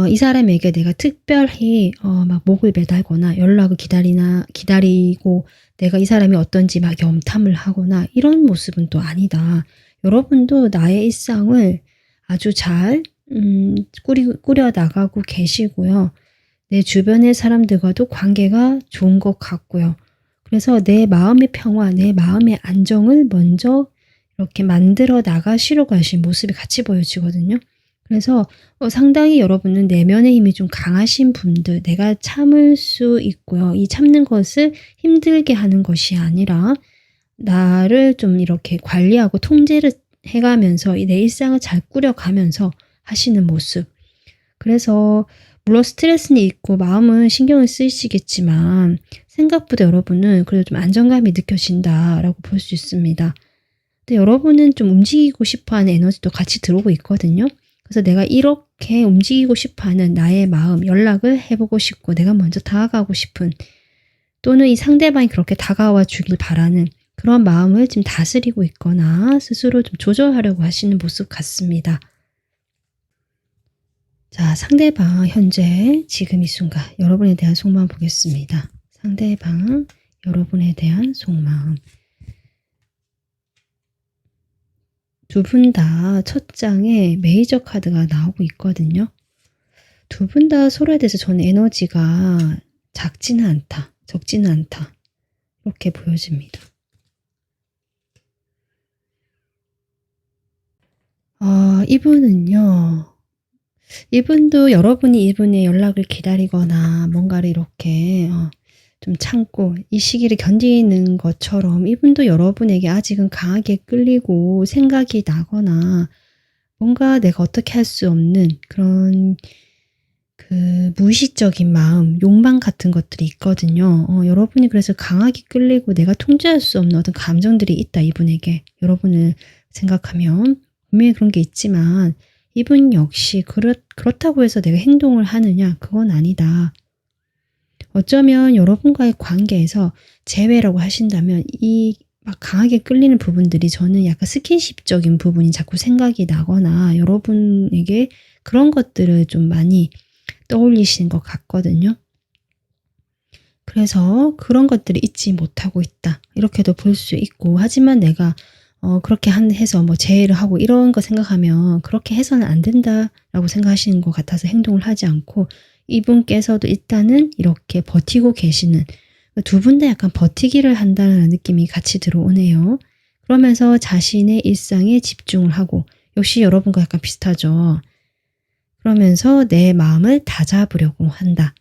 이 사람에게 내가 특별히 막 목을 매달거나 연락을 기다리고 내가 이 사람이 어떤지 막 염탐을 하거나 이런 모습은 또 아니다. 여러분도 나의 일상을 아주 잘 꾸려 나가고 계시고요. 내 주변의 사람들과도 관계가 좋은 것 같고요. 그래서 내 마음의 평화, 내 마음의 안정을 먼저 이렇게 만들어 나가시려고 하신 모습이 같이 보여지거든요. 그래서 상당히 여러분은 내면의 힘이 좀 강하신 분들, 내가 참을 수 있고요. 이 참는 것을 힘들게 하는 것이 아니라 나를 좀 이렇게 관리하고 통제를 해가면서 내 일상을 잘 꾸려가면서 하시는 모습. 그래서 물론 스트레스는 있고 마음은 신경을 쓰이시겠지만 생각보다 여러분은 그래도 좀 안정감이 느껴진다라고 볼 수 있습니다. 근데 여러분은 좀 움직이고 싶어하는 에너지도 같이 들어오고 있거든요. 그래서 내가 이렇게 움직이고 싶어하는 나의 마음, 연락을 해보고 싶고 내가 먼저 다가가고 싶은 또는 이 상대방이 그렇게 다가와 주길 바라는 그런 마음을 지금 다스리고 있거나 스스로 좀 조절하려고 하시는 모습 같습니다. 자, 상대방 현재 지금 이 순간 여러분에 대한 속마음 보겠습니다. 상대방 여러분에 대한 속마음. 두 분 다 첫 장에 메이저 카드가 나오고 있거든요. 두 분 다 서로에 대해서 저는 에너지가 작지는 않다, 적지는 않다 이렇게 보여집니다. 이분은요. 이분도 여러분이 이분의 연락을 기다리거나 뭔가를 이렇게 좀 참고 이 시기를 견디는 것처럼 이분도 여러분에게 아직은 강하게 끌리고 생각이 나거나 뭔가 내가 어떻게 할 수 없는 그런 무의식적인 마음, 욕망 같은 것들이 있거든요. 여러분이 그래서 강하게 끌리고 내가 통제할 수 없는 어떤 감정들이 있다, 이분에게. 여러분을 생각하면 분명히 그런 게 있지만 이분 역시 그렇다고 해서 내가 행동을 하느냐? 그건 아니다. 어쩌면 여러분과의 관계에서 재회라고 하신다면 이 막 강하게 끌리는 부분들이 저는 약간 스킨십적인 부분이 자꾸 생각이 나거나 여러분에게 그런 것들을 좀 많이 떠올리시는 것 같거든요. 그래서 그런 것들이 잊지 못하고 있다. 이렇게도 볼 수 있고 하지만 내가 그렇게 해서 뭐 재회를 하고 이런 거 생각하면 그렇게 해서는 안 된다라고 생각하시는 것 같아서 행동을 하지 않고 이분께서도 일단은 이렇게 버티고 계시는 두 분 다 약간 버티기를 한다는 느낌이 같이 들어오네요. 그러면서 자신의 일상에 집중을 하고 역시 여러분과 약간 비슷하죠. 그러면서 내 마음을 다잡으려고 한다.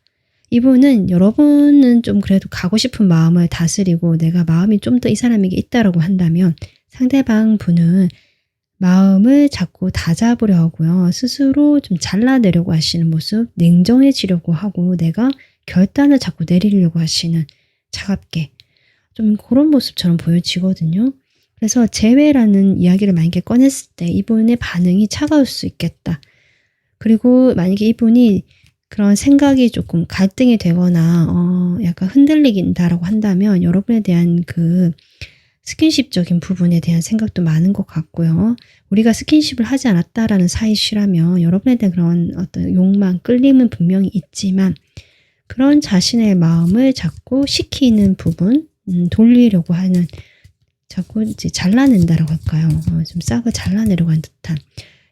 이분은 여러분은 좀 그래도 가고 싶은 마음을 다스리고 내가 마음이 좀 더 이 사람에게 있다라고 한다면 상대방 분은 마음을 자꾸 다잡으려 하고요. 스스로 좀 잘라내려고 하시는 모습, 냉정해지려고 하고 내가 결단을 자꾸 내리려고 하시는 차갑게 좀 그런 모습처럼 보여지거든요. 그래서 재회라는 이야기를 만약에 꺼냈을 때 이분의 반응이 차가울 수 있겠다. 그리고 만약에 이분이 그런 생각이 조금 갈등이 되거나 약간 흔들리긴다라고 한다면 여러분에 대한 그 스킨십적인 부분에 대한 생각도 많은 것 같고요. 우리가 스킨십을 하지 않았다라는 사실이라면 여러분에 대한 그런 어떤 욕망, 끌림은 분명히 있지만 그런 자신의 마음을 자꾸 식히는 부분, 돌리려고 하는 자꾸 이제 잘라낸다라고 할까요? 좀 싹을 잘라내려고 하는 듯한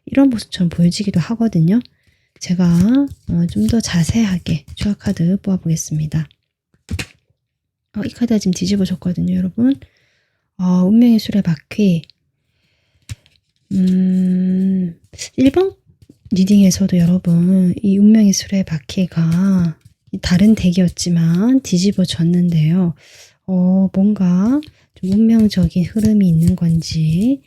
이런 모습처럼 보여지기도 하거든요. 제가 좀 더 자세하게 추가 카드 뽑아보겠습니다. 이 카드가 지금 뒤집어졌거든요, 여러분. 운명의 수레바퀴. 1번 리딩에서도 여러분 이 운명의 수레바퀴가 다른 덱이었지만 뒤집어졌는데요. 뭔가 좀 운명적인 흐름이 있는 건지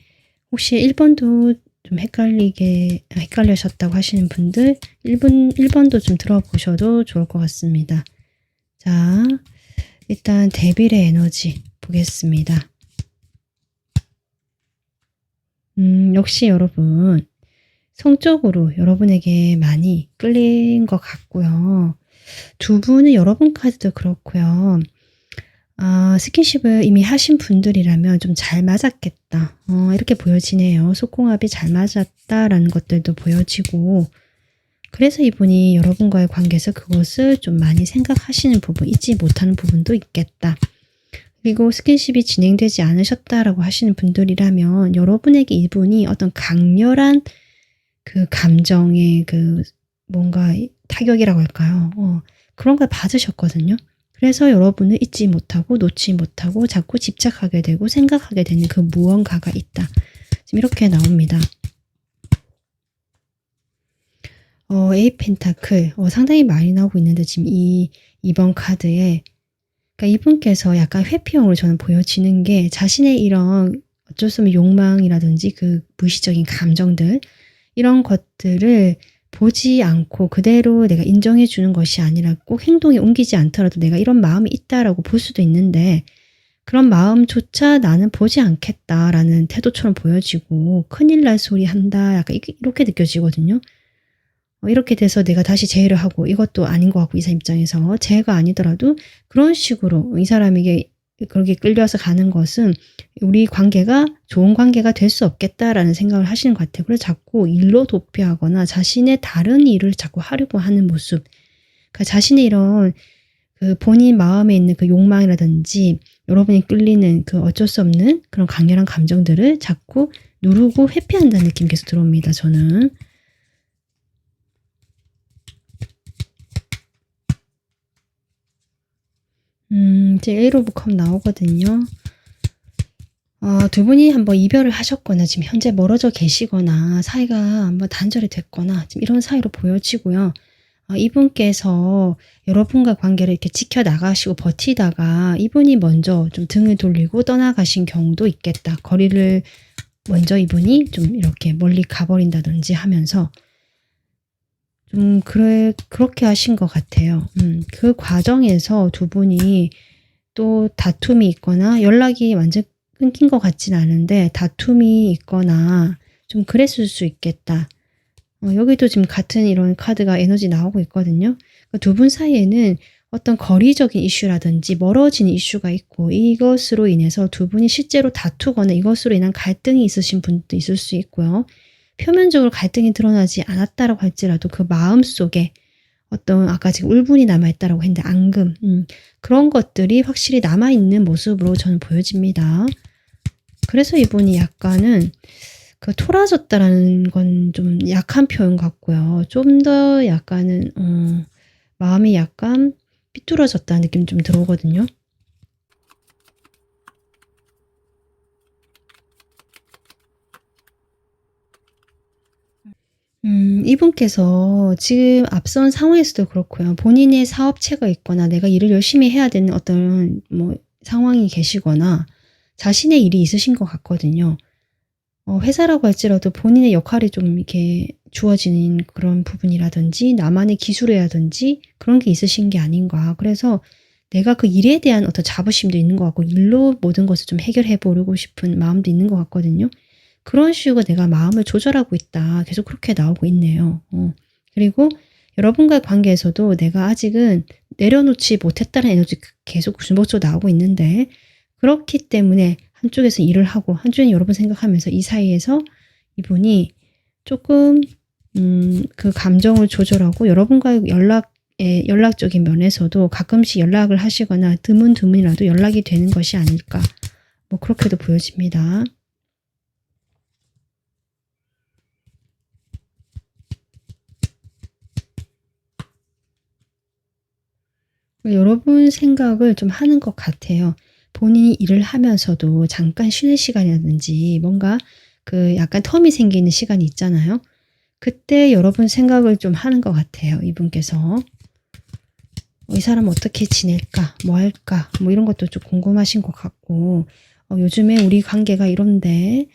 혹시 1번도 좀 헷갈리셨다고 하시는 분들 1번도 좀 들어보셔도 좋을 것 같습니다. 자, 일단 데빌의 에너지 보겠습니다. 역시 여러분 성적으로 여러분에게 많이 끌린 것 같고요. 두 분은 여러분 카드도 그렇고요. 스킨십을 이미 하신 분들이라면 좀 잘 맞았겠다. 이렇게 보여지네요. 속궁합이 잘 맞았다라는 것들도 보여지고 그래서 이분이 여러분과의 관계에서 그것을 좀 많이 생각하시는 부분, 잊지 못하는 부분도 있겠다. 그리고 스킨십이 진행되지 않으셨다라고 하시는 분들이라면 여러분에게 이분이 어떤 강렬한 그 감정의 그 뭔가 타격이라고 할까요? 그런 걸 받으셨거든요. 그래서 여러분은 잊지 못하고 놓지 못하고 자꾸 집착하게 되고 생각하게 되는 그 무언가가 있다. 지금 이렇게 나옵니다. 에이 펜타클 상당히 많이 나오고 있는데 지금 이번 카드에 그러니까 이분께서 약간 회피형으로 저는 보여지는 게 자신의 이런 어쩔 수 없는 욕망이라든지 그 무의식적인 감정들 이런 것들을 보지 않고 그대로 내가 인정해 주는 것이 아니라 꼭 행동에 옮기지 않더라도 내가 이런 마음이 있다라고 볼 수도 있는데 그런 마음조차 나는 보지 않겠다라는 태도처럼 보여지고 큰일 날 소리 한다 약간 이렇게 느껴지거든요. 이렇게 돼서 내가 다시 재회를 하고 이것도 아닌 것 같고 이 사람 입장에서 재회가 아니더라도 그런 식으로 이 사람에게 그렇게 끌려서 가는 것은 우리 관계가 좋은 관계가 될 수 없겠다라는 생각을 하시는 것 같아요. 그래서 자꾸 일로 도피하거나 자신의 다른 일을 자꾸 하려고 하는 모습. 그러니까 자신의 이런 그 본인 마음에 있는 그 욕망이라든지 여러분이 끌리는 그 어쩔 수 없는 그런 강렬한 감정들을 자꾸 누르고 회피한다는 느낌이 계속 들어옵니다. 저는. 이제 에이트 오브 컵 나오거든요. 두 분이 한번 이별을 하셨거나 지금 현재 멀어져 계시거나 사이가 한번 단절이 됐거나 지금 이런 사이로 보여지고요. 이분께서 여러분과 관계를 이렇게 지켜나가시고 버티다가 이분이 먼저 좀 등을 돌리고 떠나가신 경우도 있겠다. 거리를 먼저 이분이 좀 이렇게 멀리 가버린다든지 하면서 좀 그렇게 하신 것 같아요. 그 과정에서 두 분이 또 다툼이 있거나 연락이 완전 끊긴 것 같진 않은데 다툼이 있거나 좀 그랬을 수 있겠다. 여기도 지금 같은 이런 카드가 에너지 나오고 있거든요. 두 분 사이에는 어떤 거리적인 이슈라든지 멀어지는 이슈가 있고 이것으로 인해서 두 분이 실제로 다투거나 이것으로 인한 갈등이 있으신 분도 있을 수 있고요. 표면적으로 갈등이 드러나지 않았다라고 할지라도 그 마음속에 어떤 아까 지금 울분이 남아있다라고 했는데 앙금 그런 것들이 확실히 남아있는 모습으로 저는 보여집니다. 그래서 이분이 약간은 그 토라졌다라는 건 좀 약한 표현 같고요. 좀 더 약간은 마음이 약간 삐뚤어졌다는 느낌 좀 들어오거든요. 이분께서 지금 앞선 상황에서도 그렇고요. 본인의 사업체가 있거나 내가 일을 열심히 해야 되는 어떤 뭐 상황이 계시거나 자신의 일이 있으신 것 같거든요. 회사라고 할지라도 본인의 역할이 좀 이렇게 주어지는 그런 부분이라든지 나만의 기술이라든지 그런 게 있으신 게 아닌가. 그래서 내가 그 일에 대한 어떤 자부심도 있는 것 같고 일로 모든 것을 좀 해결해 보려고 싶은 마음도 있는 것 같거든요. 그런 식으로 내가 마음을 조절하고 있다. 계속 그렇게 나오고 있네요. 그리고 여러분과의 관계에서도 내가 아직은 내려놓지 못했다는 에너지 계속 중복적으로 나오고 있는데 그렇기 때문에 한쪽에서 일을 하고 한쪽은 여러분 생각하면서 이 사이에서 이분이 조금 그 감정을 조절하고 여러분과의 연락적인 면에서도 가끔씩 연락을 하시거나 드문드문이라도 연락이 되는 것이 아닐까. 뭐 그렇게도 보여집니다. 여러분 생각을 좀 하는 것 같아요. 본인이 일을 하면서도 잠깐 쉬는 시간이라든지 뭔가 그 약간 텀이 생기는 시간이 있잖아요. 그때 여러분 생각을 좀 하는 것 같아요. 이분께서. 이 사람 어떻게 지낼까? 뭐 할까? 뭐 이런 것도 좀 궁금하신 것 같고 요즘에 우리 관계가 이런데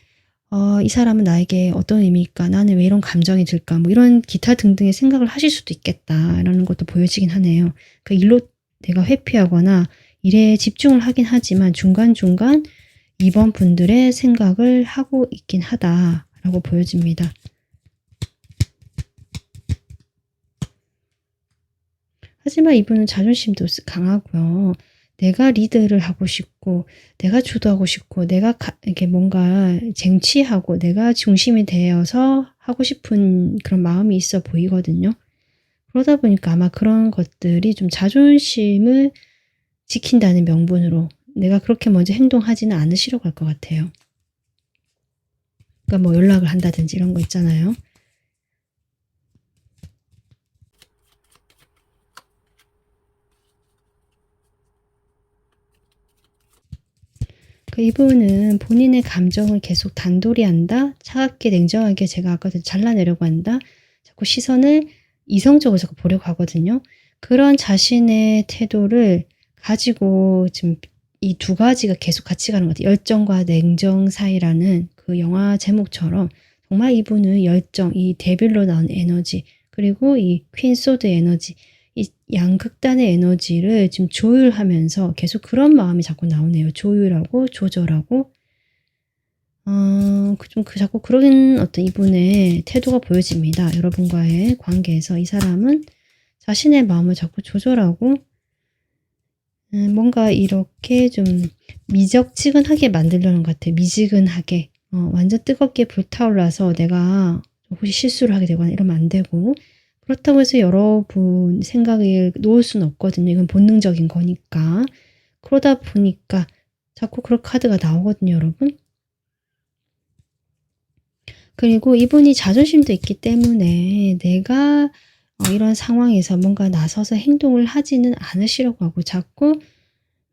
이 사람은 나에게 어떤 의미일까? 나는 왜 이런 감정이 들까? 뭐 이런 기타 등등의 생각을 하실 수도 있겠다라는 것도 보여지긴 하네요. 그 일로 내가 회피하거나 일에 집중을 하긴 하지만 중간중간 이번 분들의 생각을 하고 있긴 하다라고 보여집니다. 하지만 이분은 자존심도 강하고요. 내가 리드를 하고 싶고 내가 주도하고 싶고 내가 이렇게 뭔가 쟁취하고 내가 중심이 되어서 하고 싶은 그런 마음이 있어 보이거든요. 그러다 보니까 아마 그런 것들이 좀 자존심을 지킨다는 명분으로 내가 그렇게 먼저 행동하지는 않으시려고 할 것 같아요. 그러니까 뭐 연락을 한다든지 이런 거 있잖아요. 그 이분은 본인의 감정을 계속 단돌이 한다. 차갑게 냉정하게 제가 아까 잘라내려고 한다. 자꾸 시선을 이성적으로 자꾸 보려고 하거든요. 그런 자신의 태도를 가지고 지금 이 두 가지가 계속 같이 가는 것 같아요. 열정과 냉정 사이라는 그 영화 제목처럼 정말 이분은 열정, 이 데빌로 나온 에너지 그리고 이 퀸 소드 에너지 이 양극단의 에너지를 지금 조율하면서 계속 그런 마음이 자꾸 나오네요. 조율하고 조절하고 좀 자꾸 그런 어떤 이분의 태도가 보여집니다. 여러분과의 관계에서 이 사람은 자신의 마음을 자꾸 조절하고 뭔가 이렇게 좀 미적지근하게 만들려는 것 같아요. 미지근하게 완전 뜨겁게 불타올라서 내가 혹시 실수를 하게 되거나 이러면 안 되고 그렇다고 해서 여러분 생각을 놓을 수는 없거든요. 이건 본능적인 거니까. 그러다 보니까 자꾸 그런 카드가 나오거든요, 여러분. 그리고 이분이 자존심도 있기 때문에 내가 이런 상황에서 뭔가 나서서 행동을 하지는 않으시려고 하고 자꾸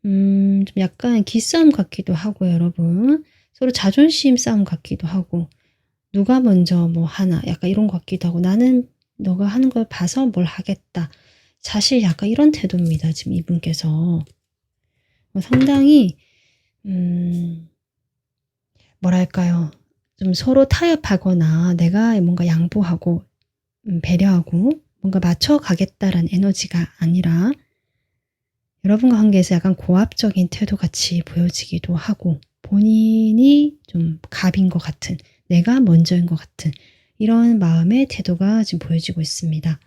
좀 약간 기싸움 같기도 하고 여러분. 서로 자존심 싸움 같기도 하고 누가 먼저 뭐 하나 약간 이런 것 같기도 하고 나는 너가 하는 걸 봐서 뭘 하겠다. 사실 약간 이런 태도입니다. 지금 이분께서. 상당히 뭐랄까요. 좀 서로 타협하거나 내가 뭔가 양보하고 배려하고 뭔가 맞춰가겠다라는 에너지가 아니라 여러분과 관계에서 약간 고압적인 태도 같이 보여지기도 하고 본인이 좀 갑인 것 같은 내가 먼저인 것 같은 이런 마음의 태도가 지금 보여지고 있습니다.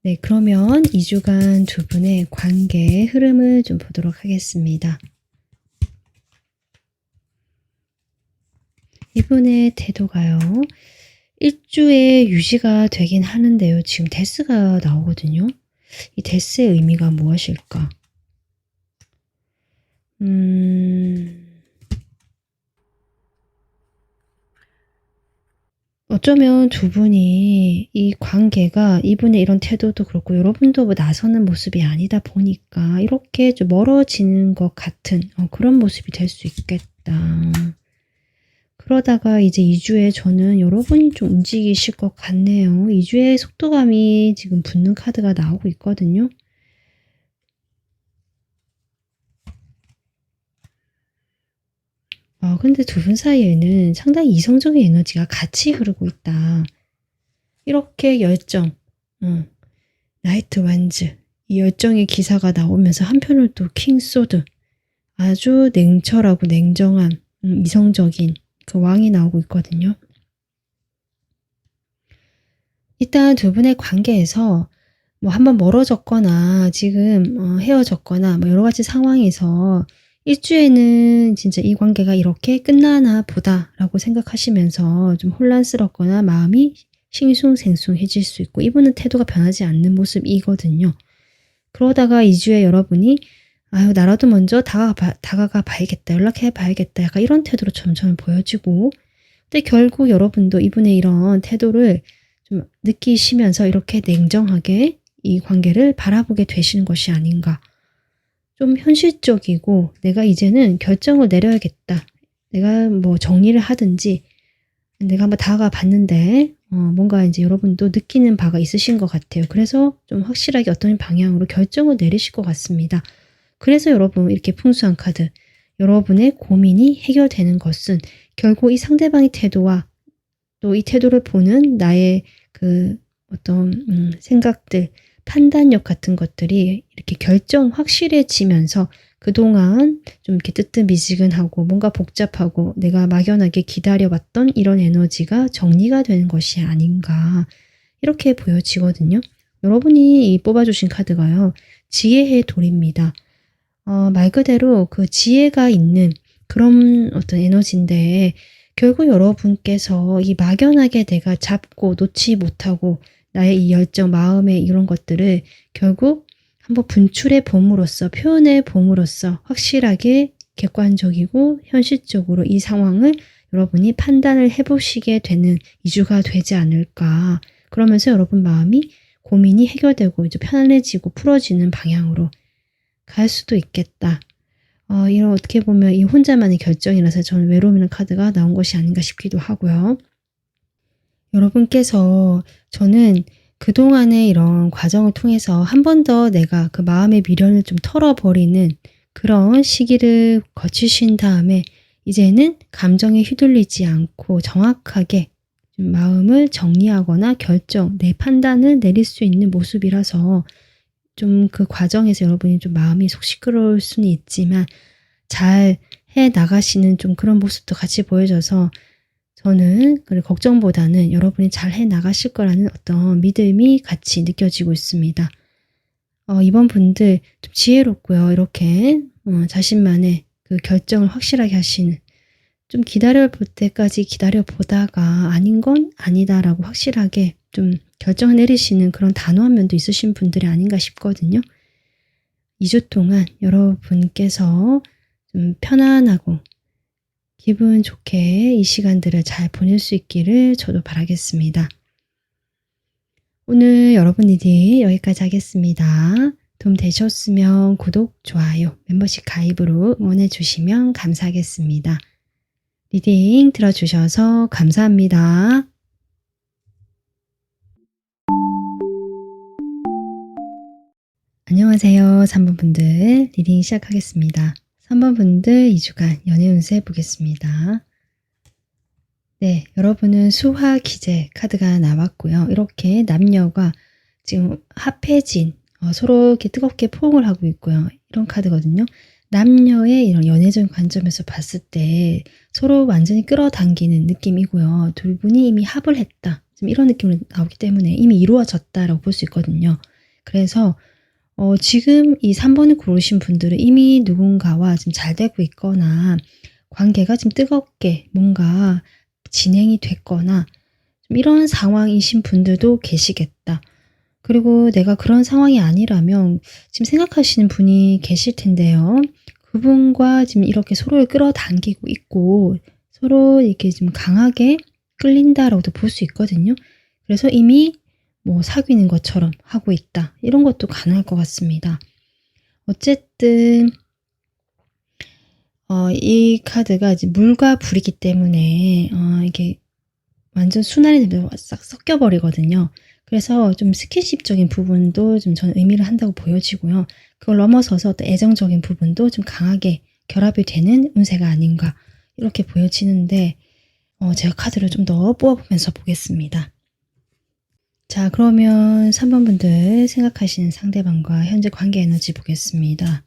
네, 그러면 2주간 두 분의 관계의 흐름을 좀 보도록 하겠습니다. 이분의 태도가요. 1주에 유지가 되긴 하는데요. 지금 데스가 나오거든요. 이 데스의 의미가 무엇일까? 어쩌면 두 분이 이 관계가 이분의 이런 태도도 그렇고 여러분도 뭐 나서는 모습이 아니다 보니까 이렇게 좀 멀어지는 것 같은 그런 모습이 될 수 있겠다. 그러다가 이제 2주에 저는 여러분이 좀 움직이실 것 같네요. 2주에 속도감이 지금 붙는 카드가 나오고 있거든요. 근데 두 분 사이에는 상당히 이성적인 에너지가 같이 흐르고 있다. 이렇게 열정, 나이트 완즈, 이 열정의 기사가 나오면서 한편으로 또 킹소드, 아주 냉철하고 냉정한 이성적인 그 왕이 나오고 있거든요. 일단 두 분의 관계에서 뭐 한번 멀어졌거나 지금 헤어졌거나 뭐 여러 가지 상황에서 일주에는 진짜 이 관계가 이렇게 끝나나 보다라고 생각하시면서 좀 혼란스럽거나 마음이 싱숭생숭해질 수 있고, 이분은 태도가 변하지 않는 모습이거든요. 그러다가 2주에 여러분이 아유 나라도 먼저 다가가 봐야겠다, 연락해 봐야겠다, 약간 이런 태도로 점점 보여지고, 근데 결국 여러분도 이분의 이런 태도를 좀 느끼시면서 이렇게 냉정하게 이 관계를 바라보게 되시는 것이 아닌가. 좀 현실적이고 내가 이제는 결정을 내려야겠다. 내가 뭐 정리를 하든지 내가 한번 다가가 봤는데 뭔가 이제 여러분도 느끼는 바가 있으신 것 같아요. 그래서 좀 확실하게 어떤 방향으로 결정을 내리실 것 같습니다. 그래서 여러분 이렇게 풍수한 카드, 여러분의 고민이 해결되는 것은 결국 이 상대방의 태도와 또 이 태도를 보는 나의 그 어떤 생각들, 판단력 같은 것들이 이렇게 결정 확실해지면서 그동안 좀 이렇게 뜨뜻미지근하고 뭔가 복잡하고 내가 막연하게 기다려왔던 이런 에너지가 정리가 되는 것이 아닌가, 이렇게 보여지거든요. 여러분이 이 뽑아주신 카드가요, 지혜의 돌입니다. 말 그대로 그 지혜가 있는 그런 어떤 에너지인데, 결국 여러분께서 이 막연하게 내가 잡고 놓지 못하고 나의 이 열정, 마음의 이런 것들을 결국 한번 분출해 봄으로써, 표현해 봄으로써 확실하게 객관적이고 현실적으로 이 상황을 여러분이 판단을 해보시게 되는 2주가 되지 않을까. 그러면서 여러분 마음이 고민이 해결되고 이제 편안해지고 풀어지는 방향으로 갈 수도 있겠다. 이런 어떻게 보면 이 혼자만의 결정이라서 저는 외로움이라는 카드가 나온 것이 아닌가 싶기도 하고요. 여러분께서 저는 그동안의 이런 과정을 통해서 한 번 더 내가 그 마음의 미련을 좀 털어버리는 그런 시기를 거치신 다음에 이제는 감정에 휘둘리지 않고 정확하게 좀 마음을 정리하거나 결정, 내 판단을 내릴 수 있는 모습이라서 좀 그 과정에서 여러분이 좀 마음이 속 시끄러울 수는 있지만 잘 해 나가시는 좀 그런 모습도 같이 보여져서 저는 걱정보다는 여러분이 잘 해 나가실 거라는 어떤 믿음이 같이 느껴지고 있습니다. 이번 분들 좀 지혜롭고요. 이렇게 자신만의 그 결정을 확실하게 하시는, 좀 기다려볼 때까지 기다려보다가 아닌 건 아니다라고 확실하게 좀 결정을 내리시는 그런 단호한 면도 있으신 분들이 아닌가 싶거든요. 2주 동안 여러분께서 좀 편안하고 기분 좋게 이 시간들을 잘 보낼 수 있기를 저도 바라겠습니다. 오늘 여러분 리딩 여기까지 하겠습니다. 도움 되셨으면 구독, 좋아요, 멤버십 가입으로 응원해 주시면 감사하겠습니다. 리딩 들어주셔서 감사합니다. 안녕하세요. 3번 분들 리딩 시작하겠습니다. 3번 분들 2주간 연애 운세 보겠습니다. 네, 여러분은 수화 기재 카드가 나왔고요. 이렇게 남녀가 지금 합해진 서로 이렇게 뜨겁게 포옹을 하고 있고요. 이런 카드거든요. 남녀의 이런 연애적인 관점에서 봤을 때 서로 완전히 끌어당기는 느낌이고요. 둘 분이 이미 합을 했다, 지금 이런 느낌으로 나오기 때문에 이미 이루어졌다라고 볼 수 있거든요. 그래서 지금 이 3번을 고르신 분들은 이미 누군가와 지금 잘 되고 있거나 관계가 지금 뜨겁게 뭔가 진행이 됐거나 좀 이런 상황이신 분들도 계시겠다. 그리고 내가 그런 상황이 아니라면 지금 생각하시는 분이 계실 텐데요. 그분과 지금 이렇게 서로를 끌어당기고 있고 서로 이렇게 좀 강하게 끌린다라고도 볼 수 있거든요. 그래서 이미 뭐 사귀는 것처럼 하고 있다, 이런 것도 가능할 것 같습니다. 어쨌든 이 카드가 이제 물과 불이기 때문에 이게 완전 순환이 싹 섞여버리거든요. 그래서 좀 스킨십적인 부분도 좀 저는 의미를 한다고 보여지고요. 그걸 넘어서서 또 애정적인 부분도 좀 강하게 결합이 되는 운세가 아닌가 이렇게 보여지는데 제가 카드를 좀 더 뽑아보면서 보겠습니다. 자, 그러면 3번 분들 생각하시는 상대방과 현재 관계 에너지 보겠습니다.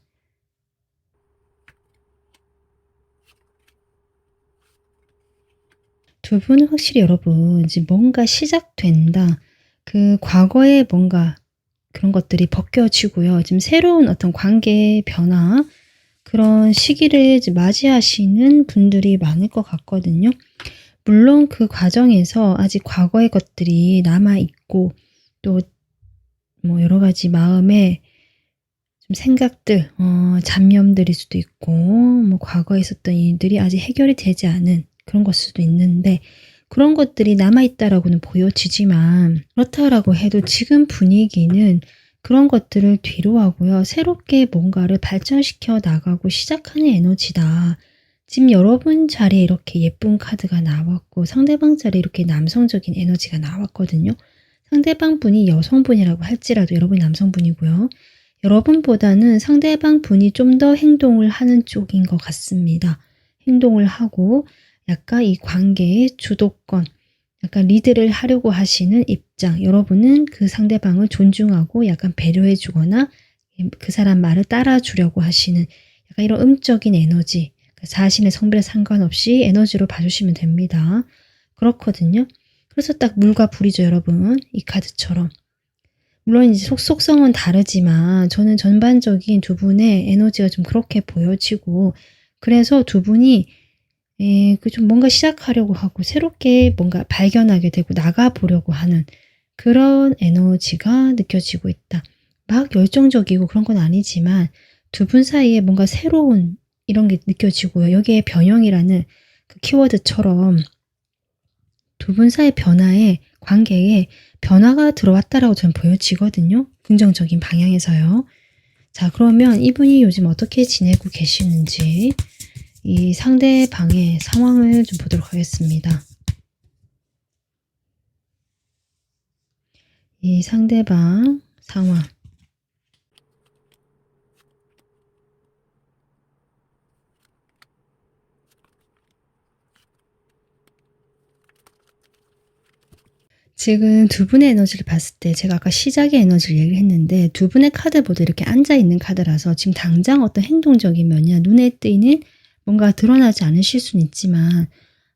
두 분은 확실히 여러분 이제 뭔가 시작된다. 그 과거에 뭔가 그런 것들이 벗겨지고요. 지금 새로운 어떤 관계의 변화 그런 시기를 이제 맞이하시는 분들이 많을 것 같거든요. 물론 그 과정에서 아직 과거의 것들이 남아있고 또 뭐 여러 가지 마음에 좀 생각들, 잡념들일 수도 있고 뭐 과거에 있었던 일들이 아직 해결이 되지 않은 그런 걸 수도 있는데 그런 것들이 남아있다라고는 보여지지만 그렇다라고 해도 지금 분위기는 그런 것들을 뒤로 하고요. 새롭게 뭔가를 발전시켜 나가고 시작하는 에너지다. 지금 여러분 자리에 이렇게 예쁜 카드가 나왔고 상대방 자리에 이렇게 남성적인 에너지가 나왔거든요. 상대방 분이 여성분이라고 할지라도 여러분이 남성분이고요. 여러분보다는 상대방 분이 좀 더 행동을 하는 쪽인 것 같습니다. 행동을 하고 약간 이 관계의 주도권, 약간 리드를 하려고 하시는 입장. 여러분은 그 상대방을 존중하고 약간 배려해 주거나 그 사람 말을 따라주려고 하시는 약간 이런 음적인 에너지. 자신의 성별에 상관없이 에너지로 봐주시면 됩니다. 그렇거든요. 그래서 딱 물과 불이죠, 여러분. 이 카드처럼. 물론 이제 속성은 다르지만 저는 전반적인 두 분의 에너지가 좀 그렇게 보여지고 그래서 두 분이 그 좀 뭔가 시작하려고 하고 새롭게 뭔가 발견하게 되고 나가보려고 하는 그런 에너지가 느껴지고 있다. 막 열정적이고 그런 건 아니지만 두 분 사이에 뭔가 새로운 이런 게 느껴지고요. 여기에 변형이라는 그 키워드처럼 두 분 사이 변화에 관계에 변화가 들어왔다라고 저는 보여지거든요. 긍정적인 방향에서요. 자, 그러면 이분이 요즘 어떻게 지내고 계시는지 이 상대방의 상황을 좀 보도록 하겠습니다. 이 상대방 상황. 지금 두 분의 에너지를 봤을 때 제가 아까 시작의 에너지를 얘기를 했는데 두 분의 카드 모두 이렇게 앉아있는 카드라서 지금 당장 어떤 행동적인 면이나 눈에 띄는 뭔가 드러나지 않으실 수는 있지만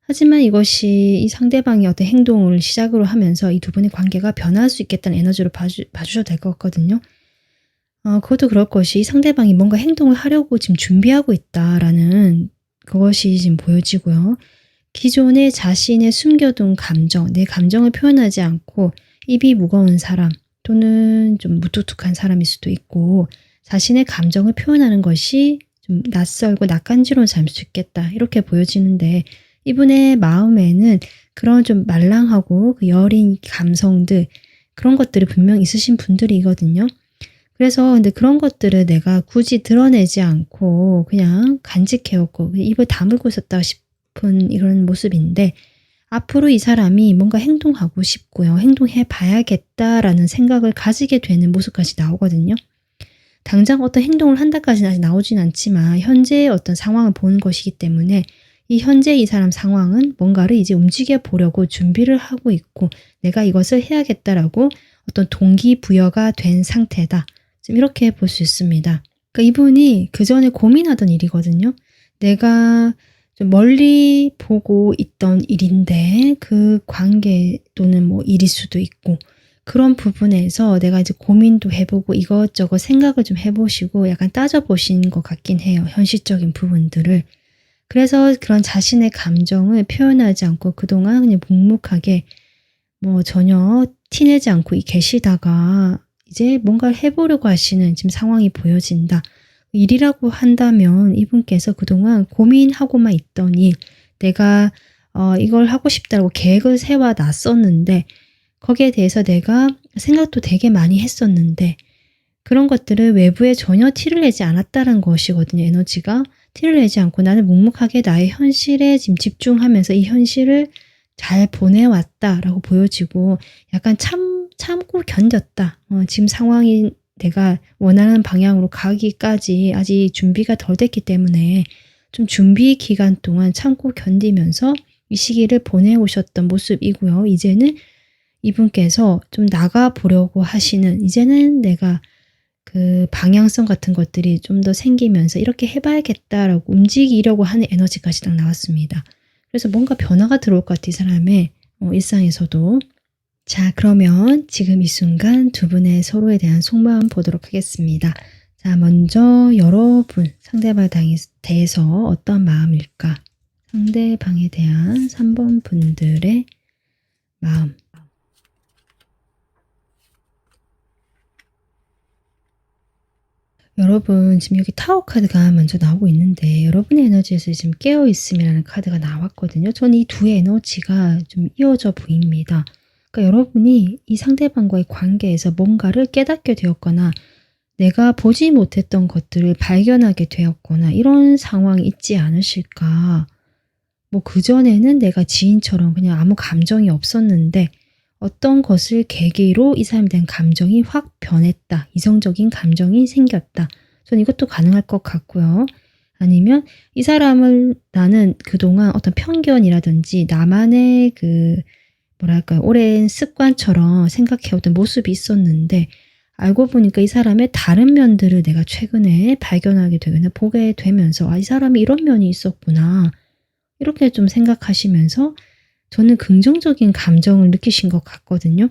하지만 이것이 이 상대방이 어떤 행동을 시작으로 하면서 이 두 분의 관계가 변할 수 있겠다는 에너지로 봐주셔도 될 것 같거든요. 그것도 그럴 것이 이 상대방이 뭔가 행동을 하려고 지금 준비하고 있다라는 그것이 지금 보여지고요. 기존에 자신의 숨겨둔 감정, 내 감정을 표현하지 않고 입이 무거운 사람 또는 좀 무뚝뚝한 사람일 수도 있고 자신의 감정을 표현하는 것이 좀 낯설고 낯간지러운 사람일 수 있겠다. 이렇게 보여지는데 이분의 마음에는 그런 좀 말랑하고 그 여린 감성들 그런 것들이 분명 있으신 분들이거든요. 그래서 근데 그런 것들을 내가 굳이 드러내지 않고 그냥 간직해왔고 입을 다물고 있었다 싶은 이런 모습인데 앞으로 이 사람이 뭔가 행동하고 싶고요. 행동해 봐야겠다라는 생각을 가지게 되는 모습까지 나오거든요. 당장 어떤 행동을 한다까지는 아직 나오진 않지만 현재의 어떤 상황을 보는 것이기 때문에 이 현재 이 사람 상황은 뭔가를 이제 움직여 보려고 준비를 하고 있고 내가 이것을 해야겠다라고 어떤 동기부여가 된 상태다. 좀 이렇게 볼 수 있습니다. 그러니까 이분이 그 전에 고민하던 일이거든요. 내가 좀 멀리 보고 있던 일인데 그 관계 또는 뭐 일일 수도 있고 그런 부분에서 내가 이제 고민도 해보고 이것저것 생각을 좀 해보시고 약간 따져보신 것 같긴 해요. 현실적인 부분들을. 그래서 그런 자신의 감정을 표현하지 않고 그동안 그냥 묵묵하게 뭐 전혀 티내지 않고 계시다가 이제 뭔가를 해보려고 하시는 지금 상황이 보여진다. 일이라고 한다면 이분께서 그동안 고민하고만 있던 일, 내가 이걸 하고 싶다고 계획을 세워놨었는데 거기에 대해서 내가 생각도 되게 많이 했었는데 그런 것들을 외부에 전혀 티를 내지 않았다는 것이거든요. 에너지가 티를 내지 않고 나는 묵묵하게 나의 현실에 지금 집중하면서 이 현실을 잘 보내왔다라고 보여지고 약간 참고 견뎠다. 지금 상황이 내가 원하는 방향으로 가기까지 아직 준비가 덜 됐기 때문에 좀 준비 기간 동안 참고 견디면서 이 시기를 보내오셨던 모습이고요. 이제는 이분께서 좀 나가보려고 하시는, 이제는 내가 그 방향성 같은 것들이 좀 더 생기면서 이렇게 해봐야겠다라고 움직이려고 하는 에너지까지 딱 나왔습니다. 그래서 뭔가 변화가 들어올 것 같아, 이 사람의 일상에서도. 자, 그러면 지금 이 순간 두 분의 서로에 대한 속마음 보도록 하겠습니다. 자, 먼저 여러분 상대방에 대해서 어떤 마음일까? 상대방에 대한 3번 분들의 마음. 여러분 지금 여기 타워 카드가 먼저 나오고 있는데 여러분의 에너지에서 지금 깨어있음이라는 카드가 나왔거든요. 저는 이 두 에너지가 좀 이어져 보입니다. 그러니까 여러분이 이 상대방과의 관계에서 뭔가를 깨닫게 되었거나 내가 보지 못했던 것들을 발견하게 되었거나 이런 상황이 있지 않으실까. 뭐 그전에는 내가 지인처럼 그냥 아무 감정이 없었는데 어떤 것을 계기로 이 사람에 대한 감정이 확 변했다. 이성적인 감정이 생겼다. 전 이것도 가능할 것 같고요. 아니면 이 사람을 나는 그동안 어떤 편견이라든지 나만의 그 뭐랄까요, 오랜 습관처럼 생각해오던 모습이 있었는데 알고 보니까 이 사람의 다른 면들을 내가 최근에 발견하게 되거나 보게 되면서 아, 이 사람이 이런 면이 있었구나. 이렇게 좀 생각하시면서 저는 긍정적인 감정을 느끼신 것 같거든요.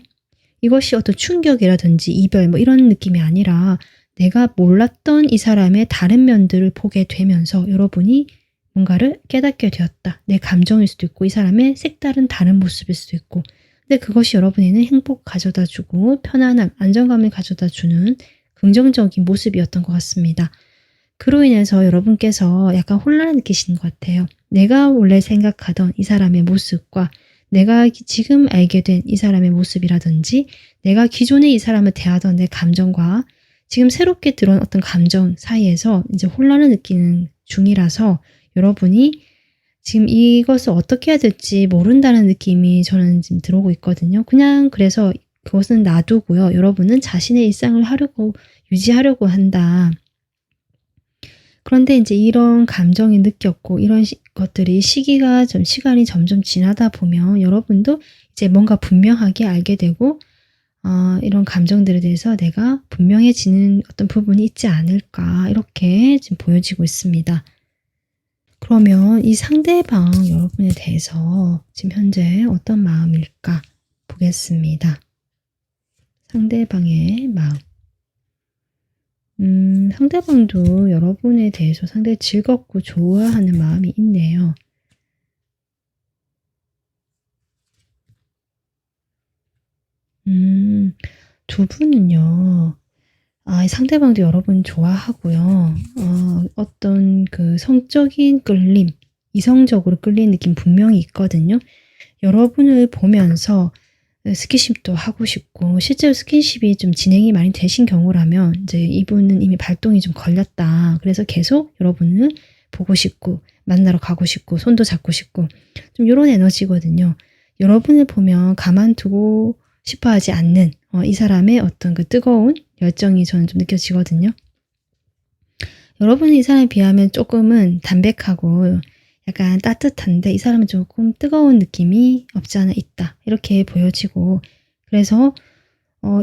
이것이 어떤 충격이라든지 이별 뭐 이런 느낌이 아니라 내가 몰랐던 이 사람의 다른 면들을 보게 되면서 여러분이 뭔가를 깨닫게 되었다. 내 감정일 수도 있고 이 사람의 색다른 다른 모습일 수도 있고 근데 그것이 여러분에는 행복 가져다주고 편안함, 안정감을 가져다주는 긍정적인 모습이었던 것 같습니다. 그로 인해서 여러분께서 약간 혼란을 느끼시는 것 같아요. 내가 원래 생각하던 이 사람의 모습과 내가 지금 알게 된 이 사람의 모습이라든지 내가 기존에 이 사람을 대하던 내 감정과 지금 새롭게 들어온 어떤 감정 사이에서 이제 혼란을 느끼는 중이라서 여러분이 지금 이것을 어떻게 해야 될지 모른다는 느낌이 저는 지금 들어오고 있거든요. 그냥 그래서 그것은 놔두고요. 여러분은 자신의 일상을 유지하려고 한다. 그런데 이제 이런 감정이 느꼈고 이런 것들이 시간이 점점 지나다 보면 여러분도 이제 뭔가 분명하게 알게 되고 이런 감정들에 대해서 내가 분명해지는 어떤 부분이 있지 않을까 이렇게 지금 보여지고 있습니다. 그러면 이 상대방 여러분에 대해서 지금 현재 어떤 마음일까 보겠습니다. 상대방의 마음. 상대방도 여러분에 대해서 상당히 즐겁고 좋아하는 마음이 있네요. 두 분은요, 상대방도 여러분 좋아하고요. 어떤 그 성적인 끌림, 이성적으로 끌리는 느낌 분명히 있거든요. 여러분을 보면서 스킨십도 하고 싶고 실제로 스킨십이 좀 진행이 많이 되신 경우라면 이제 이분은 이미 발동이 좀 걸렸다. 그래서 계속 여러분을 보고 싶고 만나러 가고 싶고 손도 잡고 싶고 좀 이런 에너지거든요. 여러분을 보면 가만두고 싶어 하지 않는 이 사람의 어떤 그 뜨거운 열정이 저는 좀 느껴지거든요. 여러분이 이 사람에 비하면 조금은 담백하고 약간 따뜻한데 이 사람은 조금 뜨거운 느낌이 없지 않아 있다. 이렇게 보여지고 그래서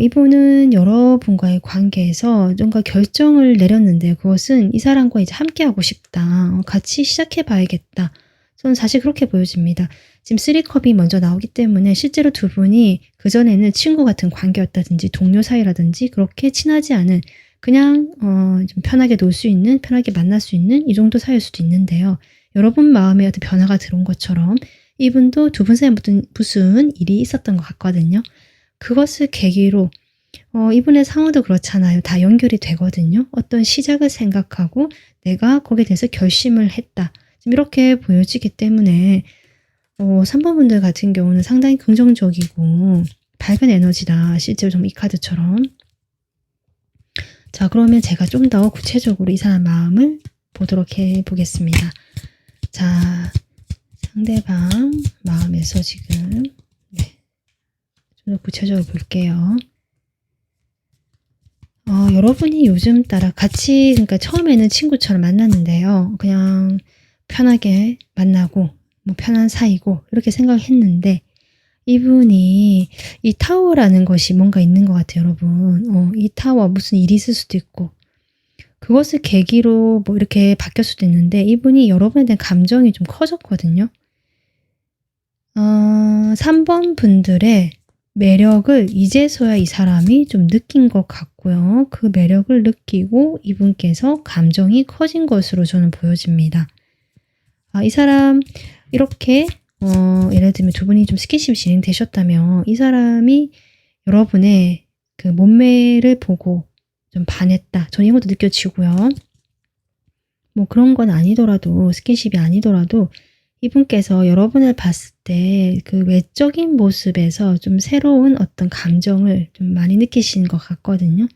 이분은 여러분과의 관계에서 뭔가 결정을 내렸는데 그것은 이 사람과 이제 함께하고 싶다. 같이 시작해 봐야겠다. 저는 사실 그렇게 보여집니다. 지금 3컵이 먼저 나오기 때문에 실제로 두 분이 그전에는 친구 같은 관계였다든지 동료 사이라든지 그렇게 친하지 않은 그냥 좀 편하게 놀 수 있는, 편하게 만날 수 있는 이 정도 사이일 수도 있는데요. 여러분 마음에 어떤 변화가 들어온 것처럼 이분도 두 분 사이에 무슨 일이 있었던 것 같거든요. 그것을 계기로 이분의 상황도 그렇잖아요. 다 연결이 되거든요. 어떤 시작을 생각하고 내가 거기에 대해서 결심을 했다. 지금 이렇게 보여지기 때문에 3번 분들 같은 경우는 상당히 긍정적이고 밝은 에너지다. 실제로 좀 이 카드처럼. 자, 그러면 제가 좀 더 구체적으로 이 사람 마음을 보도록 해 보겠습니다. 자, 상대방 마음에서 지금 좀 더 구체적으로 볼게요. 여러분이 요즘 따라 같이, 그러니까 처음에는 친구처럼 만났는데요. 그냥 편하게 만나고, 뭐 편한 사이고, 이렇게 생각했는데, 이분이 이 타워라는 것이 뭔가 있는 것 같아요, 여러분. 이 타워 무슨 일이 있을 수도 있고, 그것을 계기로 뭐 이렇게 바뀔 수도 있는데, 이분이 여러분에 대한 감정이 좀 커졌거든요. 3번 분들의 매력을 이제서야 이 사람이 좀 느낀 것 같고요. 그 매력을 느끼고 이분께서 감정이 커진 것으로 저는 보여집니다. 이 사람 이렇게 예를 들면 두 분이 좀 스킨십이 진행되셨다면 이 사람이 여러분의 그 몸매를 보고 좀 반했다. 저는 이것도 느껴지고요. 뭐 그런 건 아니더라도 스킨십이 아니더라도 이분께서 여러분을 봤을 때 그 외적인 모습에서 좀 새로운 어떤 감정을 좀 많이 느끼시는 것 같거든요.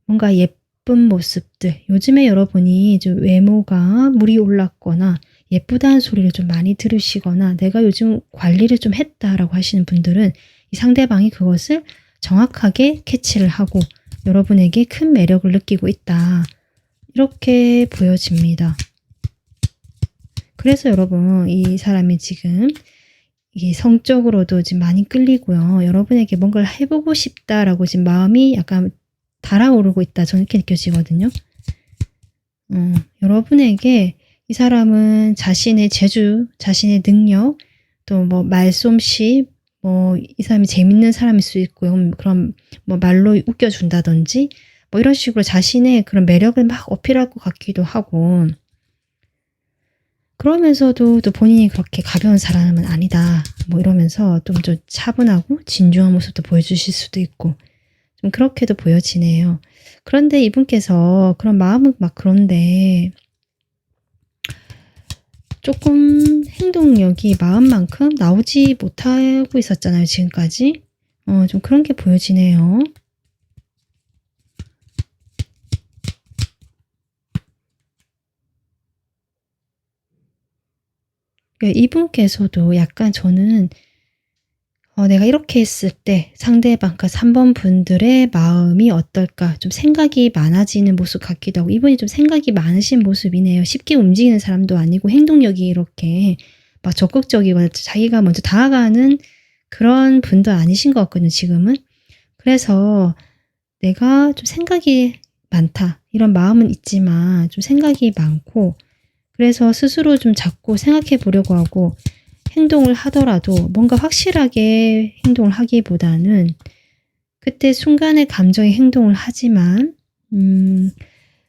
뭔가 예쁜 모습들, 요즘에 여러분이 좀 외모가 물이 올랐거나 예쁘다는 소리를 좀 많이 들으시거나 내가 요즘 관리를 좀 했다라고 하시는 분들은 이 상대방이 그것을 정확하게 캐치를 하고 여러분에게 큰 매력을 느끼고 있다. 이렇게 보여집니다. 그래서 여러분 이 사람이 지금 이게 성적으로도 지금 많이 끌리고요. 여러분에게 뭔가를 해보고 싶다라고 지금 마음이 약간 달아오르고 있다. 저는 이렇게 느껴지거든요. 여러분에게 이 사람은 자신의 재주, 자신의 능력, 또 뭐 말솜씨, 뭐 이 사람이 재밌는 사람일 수 있고요. 그럼 뭐 말로 웃겨준다든지 뭐 이런 식으로 자신의 그런 매력을 막 어필할 것 같기도 하고 그러면서도 또 본인이 그렇게 가벼운 사람은 아니다. 뭐 이러면서 좀 차분하고 진중한 모습도 보여주실 수도 있고 좀 그렇게도 보여지네요. 그런데 이분께서 그런 마음은 막 그런데 조금 행동력이 마음만큼 나오지 못하고 있었잖아요. 지금까지. 좀 그런 게 보여지네요. 이분께서도 약간 저는 내가 이렇게 했을 때 상대방, 그러니까 3번 분들의 마음이 어떨까 좀 생각이 많아지는 모습 같기도 하고 이분이 좀 생각이 많으신 모습이네요. 쉽게 움직이는 사람도 아니고 행동력이 이렇게 막 적극적이거나 자기가 먼저 다가가는 그런 분도 아니신 것 같거든요. 지금은. 그래서 내가 좀 생각이 많다 이런 마음은 있지만 좀 생각이 많고 그래서 스스로 좀 자꾸 생각해 보려고 하고 행동을 하더라도 뭔가 확실하게 행동을 하기보다는 그때 순간의 감정의 행동을 하지만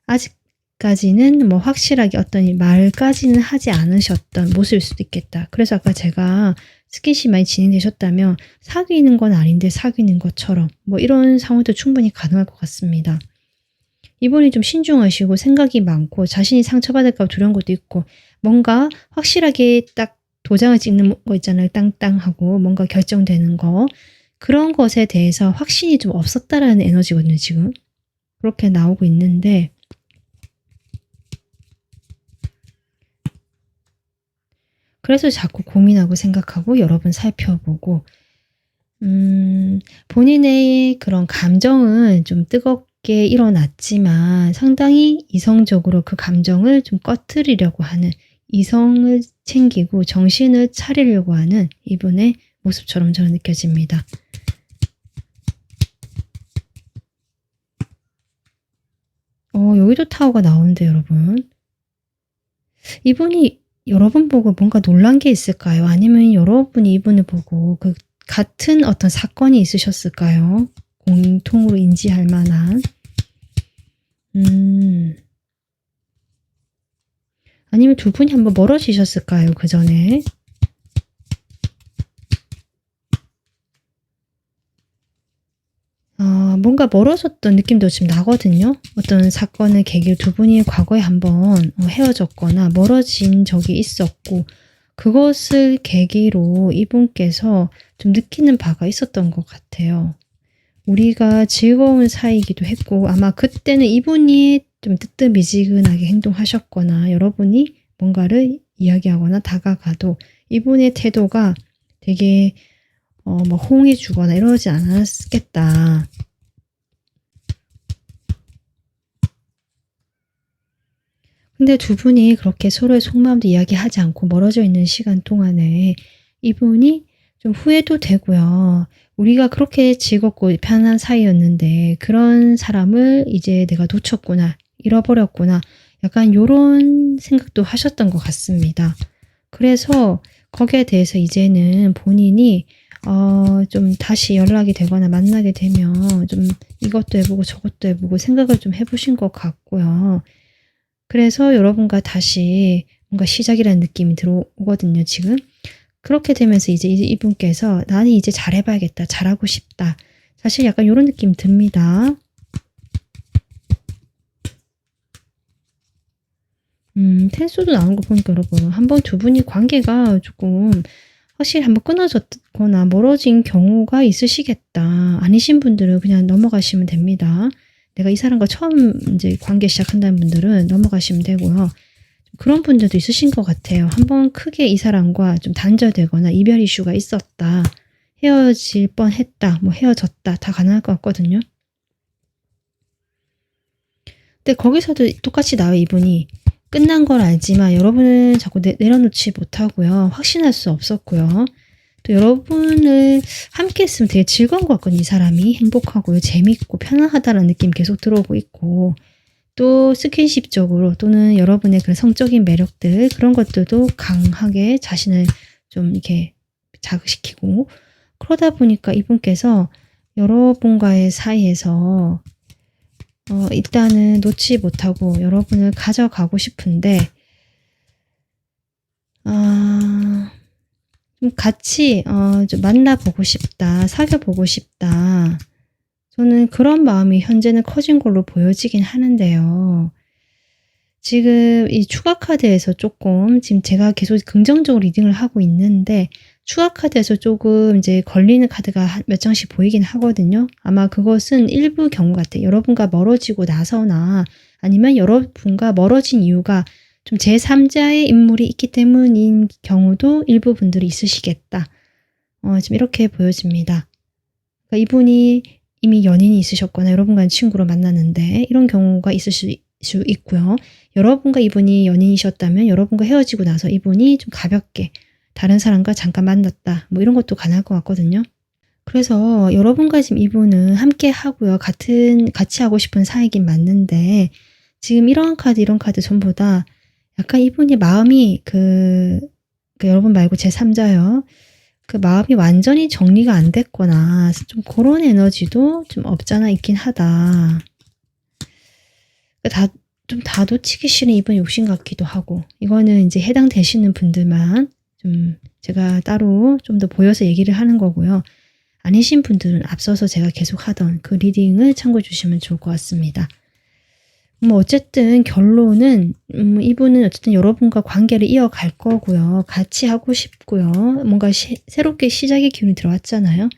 아직까지는 뭐 확실하게 어떤 말까지는 하지 않으셨던 모습일 수도 있겠다. 그래서 아까 제가 스킨십 많이 진행되셨다면 사귀는 건 아닌데 사귀는 것처럼 뭐 이런 상황도 충분히 가능할 것 같습니다. 이분이 좀 신중하시고 생각이 많고 자신이 상처받을까 두려운 것도 있고 뭔가 확실하게 딱 도장을 찍는 거 있잖아요. 땅땅하고 뭔가 결정되는 거. 그런 것에 대해서 확신이 좀 없었다라는 에너지거든요. 지금. 그렇게 나오고 있는데 그래서 자꾸 고민하고 생각하고 여러 번 살펴보고 본인의 그런 감정은 좀 뜨겁게 일어났지만 상당히 이성적으로 그 감정을 좀 꺼트리려고 하는 이성을 챙기고 정신을 차리려고 하는 이분의 모습처럼 저는 느껴집니다. 여기도 타워가 나오는데 여러분. 이분이 여러분 보고 뭔가 놀란 게 있을까요? 아니면 여러분이 이분을 보고 그 같은 어떤 사건이 있으셨을까요? 공통으로 인지할 만한. 아니면 두 분이 한번 멀어지셨을까요? 그 전에. 뭔가 멀어졌던 느낌도 지금 나거든요. 어떤 사건을 계기로 두 분이 과거에 한번 헤어졌거나 멀어진 적이 있었고 그것을 계기로 이분께서 좀 느끼는 바가 있었던 것 같아요. 우리가 즐거운 사이이기도 했고 아마 그때는 이분이 좀 뜨뜻미지근하게 행동하셨거나 여러분이 뭔가를 이야기하거나 다가가도 이분의 태도가 되게 뭐 호응해 주거나 이러지 않았겠다. 근데 두 분이 그렇게 서로의 속마음도 이야기하지 않고 멀어져 있는 시간 동안에 이분이 좀 후회도 되고요. 우리가 그렇게 즐겁고 편한 사이였는데 그런 사람을 이제 내가 놓쳤구나, 잃어버렸구나. 약간 요런 생각도 하셨던 것 같습니다. 그래서 거기에 대해서 이제는 본인이 좀 다시 연락이 되거나 만나게 되면 좀 이것도 해보고 저것도 해보고 생각을 좀 해보신 것 같고요. 그래서 여러분과 다시 뭔가 시작이라는 느낌이 들어오거든요, 지금. 그렇게 되면서 이제 이분께서 나는 이제 잘해봐야겠다, 잘하고 싶다. 사실 약간 이런 느낌 듭니다. 텐소도 나온 거 보니까 여러분 한번 두 분이 관계가 조금 확실히 한번 끊어졌거나 멀어진 경우가 있으시겠다. 아니신 분들은 그냥 넘어가시면 됩니다. 내가 이 사람과 처음 이제 관계 시작한다는 분들은 넘어가시면 되고요. 그런 분들도 있으신 것 같아요. 한번 크게 이 사람과 좀 단절되거나 이별 이슈가 있었다. 헤어질 뻔했다. 뭐 헤어졌다. 다 가능할 것 같거든요. 근데 거기서도 똑같이 나와요. 이분이. 끝난 걸 알지만 여러분은 자꾸 내려놓지 못하고요. 확신할 수 없었고요. 또 여러분을 함께 했으면 되게 즐거운 것 같거든요. 이 사람이 행복하고요. 재밌고 편안하다는 느낌 계속 들어오고 있고 또 스킨십적으로 또는 여러분의 그런 성적인 매력들 그런 것들도 강하게 자신을 좀 이렇게 자극시키고 그러다 보니까 이분께서 여러분과의 사이에서 일단은 놓지 못하고 여러분을 가져가고 싶은데 좀 같이 좀 만나보고 싶다, 사귀어보고 싶다. 저는 그런 마음이 현재는 커진 걸로 보여지긴 하는데요. 지금 이 추가 카드에서 조금 지금 제가 계속 긍정적으로 리딩을 하고 있는데 추가 카드에서 조금 이제 걸리는 카드가 몇 장씩 보이긴 하거든요. 아마 그것은 일부 경우 같아요. 여러분과 멀어지고 나서나 아니면 여러분과 멀어진 이유가 좀 제3자의 인물이 있기 때문인 경우도 일부 분들이 있으시겠다. 지금 이렇게 보여집니다. 그러니까 이분이 이미 연인이 있으셨거나 여러분과는 친구로 만났는데 이런 경우가 있을 수 있고요. 여러분과 이분이 연인이셨다면 여러분과 헤어지고 나서 이분이 좀 가볍게 다른 사람과 잠깐 만났다. 뭐 이런 것도 가능할 것 같거든요. 그래서 여러분과 지금 이분은 함께 하고요. 같이 하고 싶은 사이긴 맞는데 지금 이런 카드 전부 다 약간 이분이 마음이 그 여러분 말고 제3자요. 그 마음이 완전히 정리가 안 됐거나 좀 그런 에너지도 좀 없잖아 있긴 하다. 좀 다 놓치기 싫은 이분 욕심 같기도 하고 이거는 이제 해당되시는 분들만 좀 제가 따로 좀 더 보여서 얘기를 하는 거고요. 아니신 분들은 앞서서 제가 계속 하던 그 리딩을 참고해 주시면 좋을 것 같습니다. 뭐 어쨌든 결론은 이분은 어쨌든 여러분과 관계를 이어갈 거고요. 같이 하고 싶고요. 뭔가 새롭게 시작의 기운이 들어왔잖아요.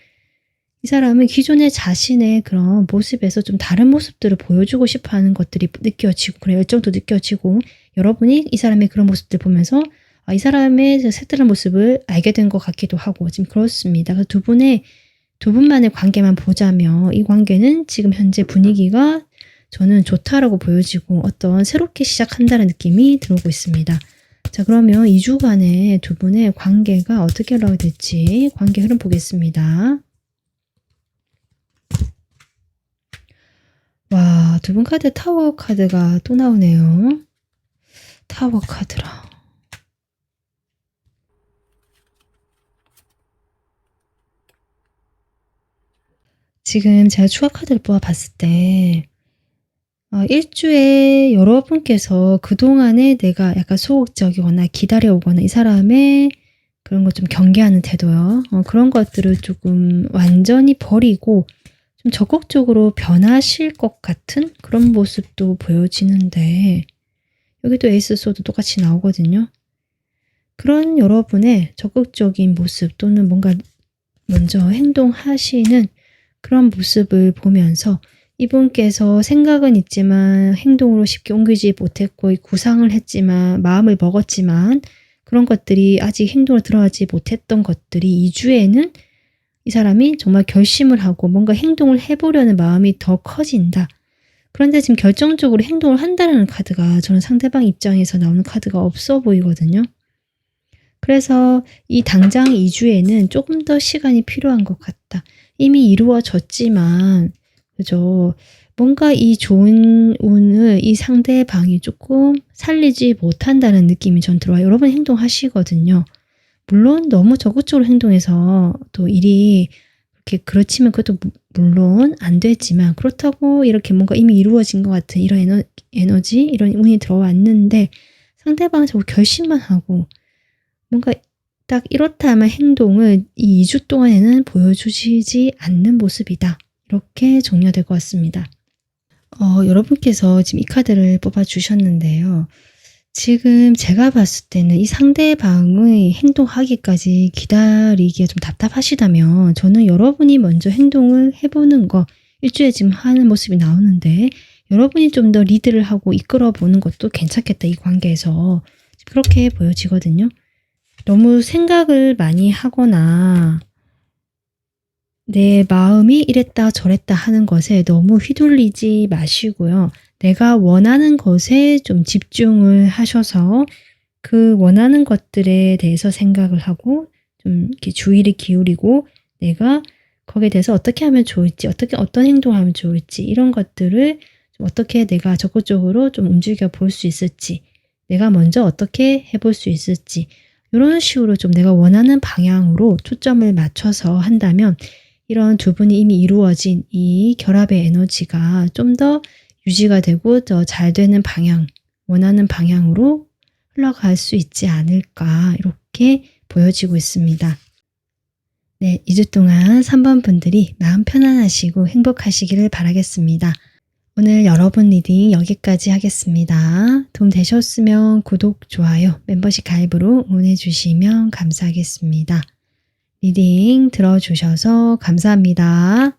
이 사람은 기존의 자신의 그런 모습에서 좀 다른 모습들을 보여주고 싶어하는 것들이 느껴지고 그런 열정도 느껴지고 여러분이 이 사람의 그런 모습들 보면서 이 사람의 색다른 모습을 알게 된 것 같기도 하고 지금 그렇습니다. 그래서 두 분만의 관계만 보자면 이 관계는 지금 현재 분위기가 저는 좋다라고 보여지고 어떤 새롭게 시작한다는 느낌이 들어오고 있습니다. 자, 그러면 2주간의 두 분의 관계가 어떻게 흘러가게 될지 관계 흐름 보겠습니다. 와, 두 분 카드 타워 카드가 또 나오네요. 타워 카드라. 지금 제가 추가 카드를 뽑아봤을 때 일주에 여러분께서 그동안에 내가 약간 소극적이거나 기다려오거나 이 사람의 그런 거 좀 경계하는 태도요. 그런 것들을 조금 완전히 버리고 좀 적극적으로 변하실 것 같은 그런 모습도 보여지는데 여기도 에이스 소드 똑같이 나오거든요. 그런 여러분의 적극적인 모습 또는 뭔가 먼저 행동하시는 그런 모습을 보면서 이분께서 생각은 있지만 행동으로 쉽게 옮기지 못했고 구상을 했지만 마음을 먹었지만 그런 것들이 아직 행동으로 들어가지 못했던 것들이 2주에는 이 사람이 정말 결심을 하고 뭔가 행동을 해보려는 마음이 더 커진다. 그런데 지금 결정적으로 행동을 한다는 카드가 저는 상대방 입장에서 나오는 카드가 없어 보이거든요. 그래서 이 당장 2주에는 조금 더 시간이 필요한 것 같다. 이미 이루어졌지만 그죠? 뭔가 이 좋은 운을 이 상대방이 조금 살리지 못한다는 느낌이 전 들어와요. 여러분 행동하시거든요. 물론 너무 적극적으로 행동해서 또 일이 그렇게 그렇지만 그것도 물론 안 되지만 그렇다고 이렇게 뭔가 이미 이루어진 것 같은 이런 에너지, 이런 운이 들어왔는데 상대방은 자꾸 결심만 하고 뭔가 딱 이렇다 하면 행동을 이 2주 동안에는 보여주시지 않는 모습이다. 이렇게 정리가 될 것 같습니다. 여러분께서 지금 이 카드를 뽑아주셨는데요. 지금 제가 봤을 때는 이 상대방의 행동하기까지 기다리기가 좀 답답하시다면 저는 여러분이 먼저 행동을 해보는 거 일주일에 지금 하는 모습이 나오는데 여러분이 좀 더 리드를 하고 이끌어 보는 것도 괜찮겠다. 이 관계에서 그렇게 보여지거든요. 너무 생각을 많이 하거나 내 마음이 이랬다 저랬다 하는 것에 너무 휘둘리지 마시고요. 내가 원하는 것에 좀 집중을 하셔서 그 원하는 것들에 대해서 생각을 하고 좀 이렇게 주의를 기울이고 내가 거기에 대해서 어떻게 하면 좋을지, 어떤 행동을 하면 좋을지 이런 것들을 좀 어떻게 내가 적극적으로 좀 움직여 볼 수 있을지, 내가 먼저 어떻게 해볼 수 있을지 이런 식으로 좀 내가 원하는 방향으로 초점을 맞춰서 한다면 이런 두 분이 이미 이루어진 이 결합의 에너지가 좀 더 유지가 되고 더 잘 되는 방향, 원하는 방향으로 흘러갈 수 있지 않을까 이렇게 보여지고 있습니다. 네, 2주 동안 3번 분들이 마음 편안하시고 행복하시기를 바라겠습니다. 오늘 여러분 리딩 여기까지 하겠습니다. 도움 되셨으면 구독, 좋아요, 멤버십 가입으로 응원해 주시면 감사하겠습니다. 리딩 들어주셔서 감사합니다.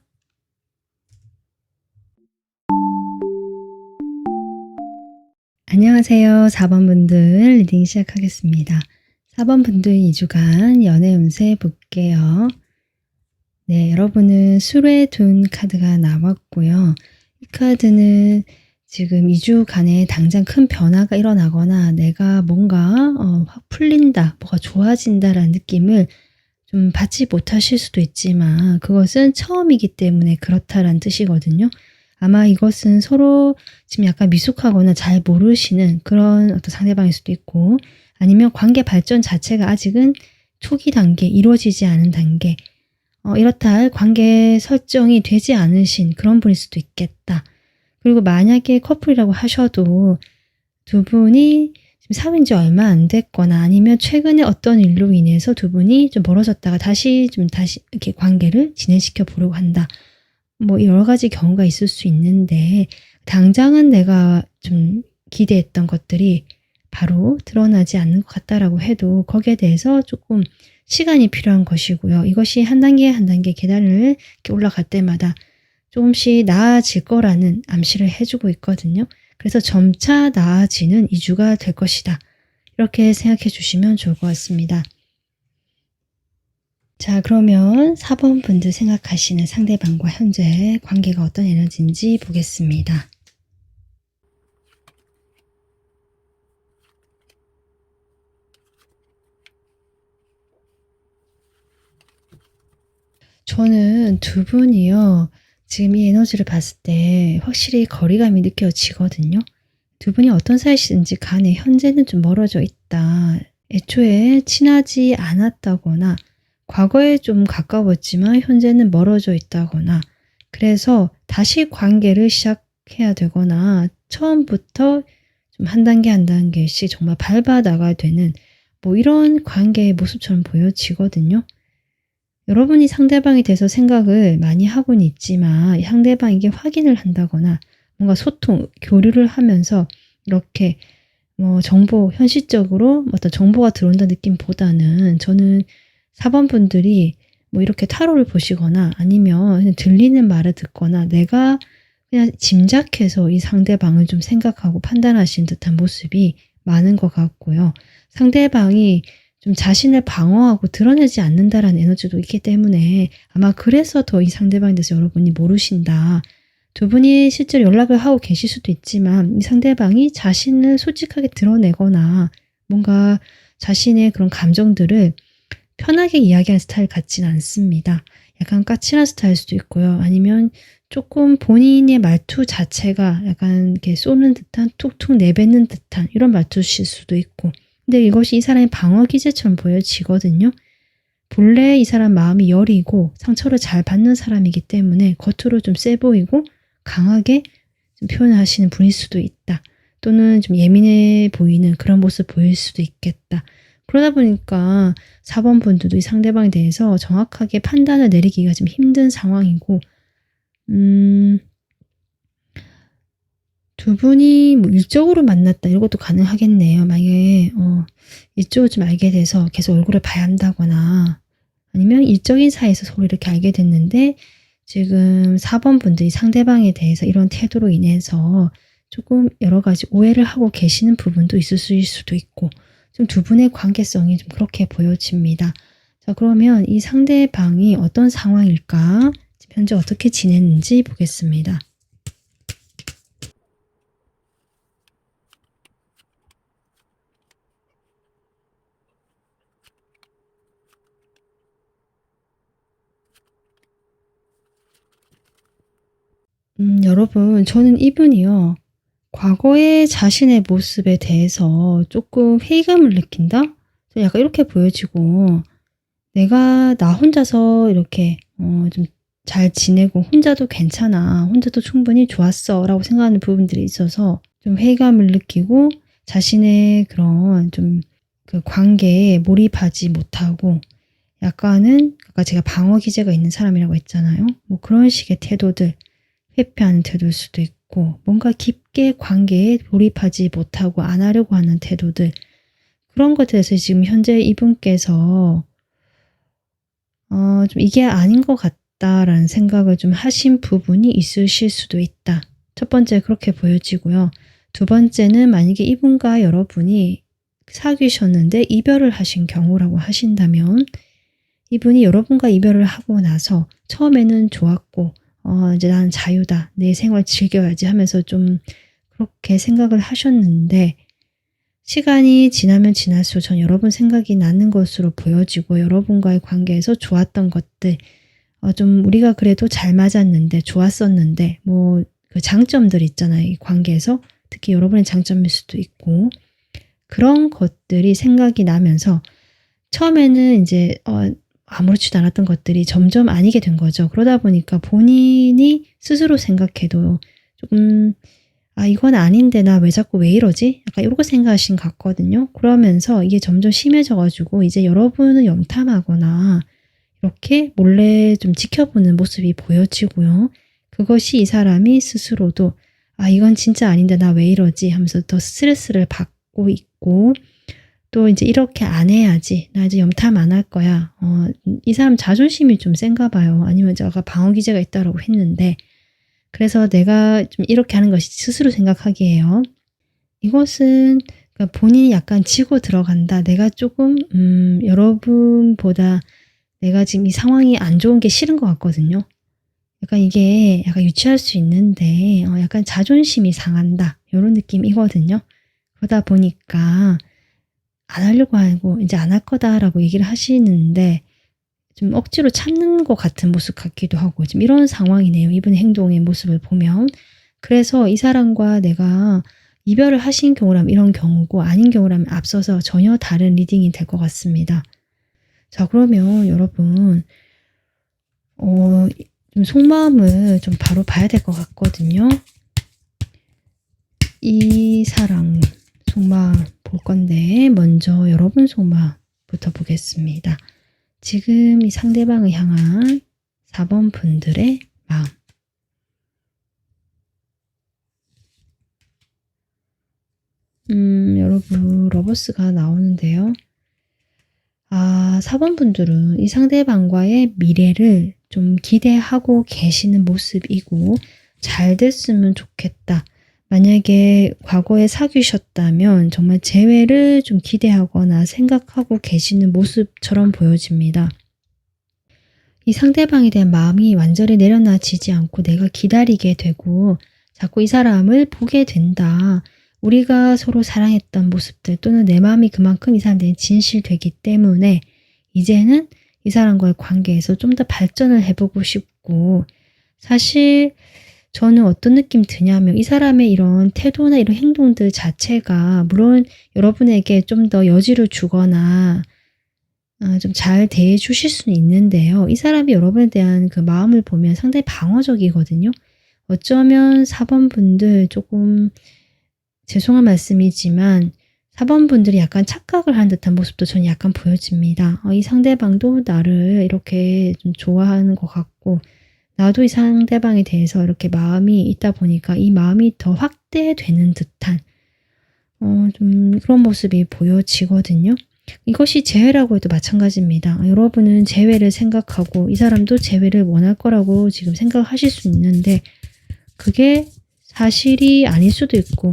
안녕하세요. 4번 분들 리딩 시작하겠습니다. 4번 분들 2주간 연애 운세 볼게요. 네, 여러분은 술에 둔 카드가 나왔고요. 이 카드는 지금 2주간에 당장 큰 변화가 일어나거나 내가 뭔가 확 풀린다, 뭐가 좋아진다라는 느낌을 좀 받지 못하실 수도 있지만 그것은 처음이기 때문에 그렇다라는 뜻이거든요. 아마 이것은 서로 지금 약간 미숙하거나 잘 모르시는 그런 어떤 상대방일 수도 있고 아니면 관계 발전 자체가 아직은 초기 단계, 이루어지지 않은 단계 이렇다 할 관계 설정이 되지 않으신 그런 분일 수도 있겠다. 그리고 만약에 커플이라고 하셔도 두 분이 지금 사귄 지 얼마 안 됐거나 아니면 최근에 어떤 일로 인해서 두 분이 좀 멀어졌다가 다시 이렇게 관계를 진행시켜 보려고 한다. 뭐 여러 가지 경우가 있을 수 있는데 당장은 내가 좀 기대했던 것들이 바로 드러나지 않는 것 같다라고 해도 거기에 대해서 조금 시간이 필요한 것이고요. 이것이 한 단계 한 단계 계단을 이렇게 올라갈 때마다 조금씩 나아질 거라는 암시를 해주고 있거든요. 그래서 점차 나아지는 2주가 될 것이다. 이렇게 생각해 주시면 좋을 것 같습니다. 자, 그러면 4번 분들 생각하시는 상대방과 현재 관계가 어떤 에너지인지 보겠습니다. 저는 두 분이요. 지금 이 에너지를 봤을 때 확실히 거리감이 느껴지거든요. 두 분이 어떤 사이신지 간에 현재는 좀 멀어져 있다. 애초에 친하지 않았다거나 과거에 좀 가까웠지만 현재는 멀어져 있다거나 그래서 다시 관계를 시작해야 되거나 처음부터 좀 한 단계 한 단계씩 정말 밟아 나가야 되는 뭐 이런 관계의 모습처럼 보여지거든요. 여러분이 상대방에 대해서 생각을 많이 하고는 있지만 상대방에게 확인을 한다거나 뭔가 소통, 교류를 하면서 이렇게 뭐 현실적으로 어떤 정보가 들어온다는 느낌보다는 저는 4번 분들이 뭐 이렇게 타로를 보시거나 아니면 그냥 들리는 말을 듣거나 내가 그냥 짐작해서 이 상대방을 좀 생각하고 판단하신 듯한 모습이 많은 것 같고요. 상대방이 좀 자신을 방어하고 드러내지 않는다라는 에너지도 있기 때문에 아마 그래서 더 이 상대방에 대해서 여러분이 모르신다. 두 분이 실제로 연락을 하고 계실 수도 있지만 이 상대방이 자신을 솔직하게 드러내거나 뭔가 자신의 그런 감정들을 편하게 이야기하는 스타일 같지는 않습니다. 약간 까칠한 스타일 수도 있고요. 아니면 조금 본인의 말투 자체가 약간 이렇게 쏘는 듯한 툭툭 내뱉는 듯한 이런 말투실 수도 있고 근데 이것이 이 사람의 방어 기제처럼 보여지거든요. 본래 이 사람 마음이 여리고 상처를 잘 받는 사람이기 때문에 겉으로 좀 세 보이고 강하게 좀 표현을 하시는 분일 수도 있다. 또는 좀 예민해 보이는 그런 모습 보일 수도 있겠다. 그러다 보니까 4번 분들도 이 상대방에 대해서 정확하게 판단을 내리기가 좀 힘든 상황이고 두 분이 뭐 일적으로 만났다 이런 것도 가능하겠네요. 만약에 일적으로 좀 알게 돼서 계속 얼굴을 봐야 한다거나 아니면 일적인 사이에서 서로 이렇게 알게 됐는데 지금 4번 분들이 상대방에 대해서 이런 태도로 인해서 조금 여러 가지 오해를 하고 계시는 부분도 있을 수도 있고 좀 두 분의 관계성이 좀 그렇게 보여집니다. 자, 그러면 이 상대방이 어떤 상황일까? 지금 현재 어떻게 지냈는지 보겠습니다. 여러분, 저는 이분이요. 과거의 자신의 모습에 대해서 조금 회의감을 느낀다? 저 약간 이렇게 보여지고, 내가 나 혼자서 이렇게, 좀 잘 지내고, 혼자도 괜찮아. 혼자도 충분히 좋았어. 라고 생각하는 부분들이 있어서 좀 회의감을 느끼고, 자신의 그런 좀 그 관계에 몰입하지 못하고, 약간은, 아까 제가 방어 기제가 있는 사람이라고 했잖아요. 뭐 그런 식의 태도들, 회피하는 태도일 수도 있고 뭔가 깊게 관계에 몰입하지 못하고 안 하려고 하는 태도들 그런 것에 대해서 지금 현재 이분께서 좀 이게 아닌 것 같다라는 생각을 좀 하신 부분이 있으실 수도 있다. 첫 번째 그렇게 보여지고요. 두 번째는 만약에 이분과 여러분이 사귀셨는데 이별을 하신 경우라고 하신다면 이분이 여러분과 이별을 하고 나서 처음에는 좋았고 이제 나는 자유다. 내 생활 즐겨야지 하면서 좀 그렇게 생각을 하셨는데 시간이 지나면 지날수록 전 여러분 생각이 나는 것으로 보여지고 여러분과의 관계에서 좋았던 것들 좀 우리가 그래도 잘 맞았는데 좋았었는데 뭐 그 장점들 있잖아요. 이 관계에서 특히 여러분의 장점일 수도 있고 그런 것들이 생각이 나면서 처음에는 이제 아무렇지도 않았던 것들이 점점 아니게 된 거죠. 그러다 보니까 본인이 스스로 생각해도 조금 '아 이건 아닌데 나 왜 이러지?' 약간 요렇게 생각하신 것 같거든요. 그러면서 이게 점점 심해져 가지고 이제 여러분을 염탐하거나 이렇게 몰래 좀 지켜보는 모습이 보여지고요. 그것이 이 사람이 스스로도 '아 이건 진짜 아닌데 나 왜 이러지?' 하면서 더 스트레스를 받고 있고 또 이제 '이렇게 안 해야지. 나 이제 염탐 안 할 거야.' 이 사람 자존심이 좀 센가 봐요. 아니면 제가 방어 기제가 있다라고 했는데 그래서 내가 좀 이렇게 하는 것이 스스로 생각하기에요. 이것은 그러니까 본인이 약간 지고 들어간다. 내가 조금 여러분보다 내가 지금 이 상황이 안 좋은 게 싫은 것 같거든요. 약간 이게 약간 유치할 수 있는데 약간 자존심이 상한다. 요런 느낌이거든요. 그러다 보니까 안 하려고 하고 이제 안 할 거다라고 얘기를 하시는데 좀 억지로 참는 것 같은 모습 같기도 하고 지금 이런 상황이네요. 이분의 행동의 모습을 보면. 그래서 이 사람과 내가 이별을 하신 경우라면 이런 경우고 아닌 경우라면 앞서서 전혀 다른 리딩이 될 것 같습니다. 자, 그러면 여러분 좀 속마음을 좀 바로 봐야 될 것 같거든요. 이 사람 속마음 볼 건데 먼저 여러분 속마음부터 보겠습니다. 지금 이 상대방을 향한 4번 분들의 마음. 여러분 러버스가 나오는데요. 4번분들은 이 상대방과의 미래를 좀 기대하고 계시는 모습이고 잘 됐으면 좋겠다. 만약에 과거에 사귀셨다면 정말 재회를 좀 기대하거나 생각하고 계시는 모습처럼 보여집니다. 이 상대방에 대한 마음이 완전히 내려놔지지 않고 내가 기다리게 되고 자꾸 이 사람을 보게 된다. 우리가 서로 사랑했던 모습들 또는 내 마음이 그만큼 이 사람들이 진실되기 때문에 이제는 이 사람과의 관계에서 좀 더 발전을 해보고 싶고, 사실 저는 어떤 느낌 드냐면 이 사람의 이런 태도나 이런 행동들 자체가 물론 여러분에게 좀 더 여지를 주거나 좀 잘 대해 주실 수는 있는데요. 이 사람이 여러분에 대한 그 마음을 보면 상당히 방어적이거든요. 어쩌면 4번 분들 조금 죄송한 말씀이지만 4번 분들이 약간 착각을 하는 듯한 모습도 저는 약간 보여집니다. 이 상대방도 나를 이렇게 좀 좋아하는 것 같고 나도 이 상대방에 대해서 이렇게 마음이 있다 보니까 이 마음이 더 확대되는 듯한 좀 그런 모습이 보여지거든요. 이것이 재회라고 해도 마찬가지입니다. 여러분은 재회를 생각하고 이 사람도 재회를 원할 거라고 지금 생각하실 수 있는데 그게 사실이 아닐 수도 있고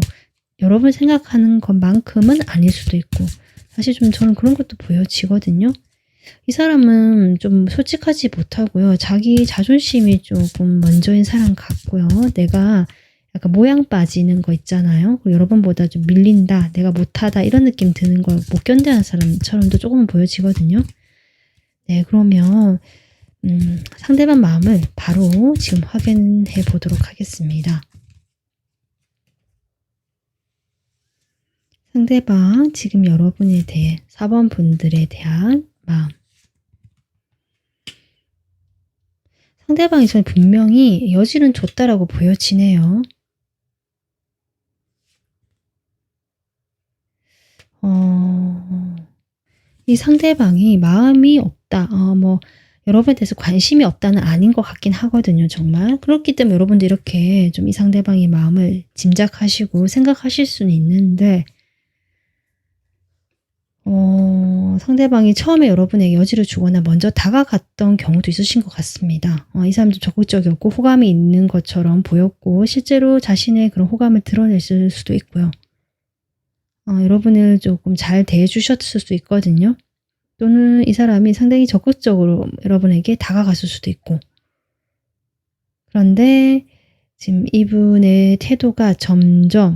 여러분 생각하는 것만큼은 아닐 수도 있고 사실 좀 저는 그런 것도 보여지거든요. 이 사람은 좀 솔직하지 못하고요. 자기 자존심이 조금 먼저인 사람 같고요. 내가 약간 모양 빠지는 거 있잖아요. 그리고 여러분보다 좀 밀린다, 내가 못하다 이런 느낌 드는 걸 못 견뎌하는 사람처럼도 조금 보여지거든요. 네, 그러면 상대방 마음을 바로 지금 확인해 보도록 하겠습니다. 상대방 지금 여러분에 대해 4번 분들에 대한 마음. 상대방이 저는 분명히 여지는 줬다라고 보여지네요. 이 상대방이 마음이 없다. 여러분에 대해서 관심이 없다는 아닌 것 같긴 하거든요, 정말. 그렇기 때문에 여러분도 이렇게 좀 이 상대방의 마음을 짐작하시고 생각하실 수는 있는데, 상대방이 처음에 여러분에게 여지를 주거나 먼저 다가갔던 경우도 있으신 것 같습니다. 이 사람도 적극적이었고 호감이 있는 것처럼 보였고 실제로 자신의 그런 호감을 드러냈을 수도 있고요. 여러분을 조금 잘 대해주셨을 수도 있거든요. 또는 이 사람이 상당히 적극적으로 여러분에게 다가갔을 수도 있고. 그런데 지금 이분의 태도가 점점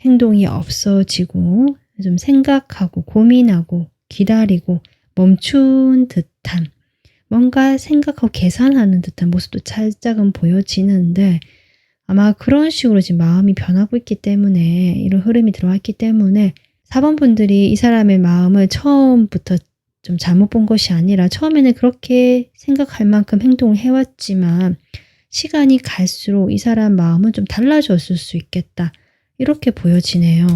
행동이 없어지고 좀 생각하고 고민하고 기다리고 멈춘 듯한 뭔가 생각하고 계산하는 듯한 모습도 살짝은 보여지는데 아마 그런 식으로 지금 마음이 변하고 있기 때문에 이런 흐름이 들어와 있기 때문에 4번 분들이 이 사람의 마음을 처음부터 좀 잘못 본 것이 아니라 처음에는 그렇게 생각할 만큼 행동을 해왔지만 시간이 갈수록 이 사람 마음은 좀 달라졌을 수 있겠다. 이렇게 보여지네요.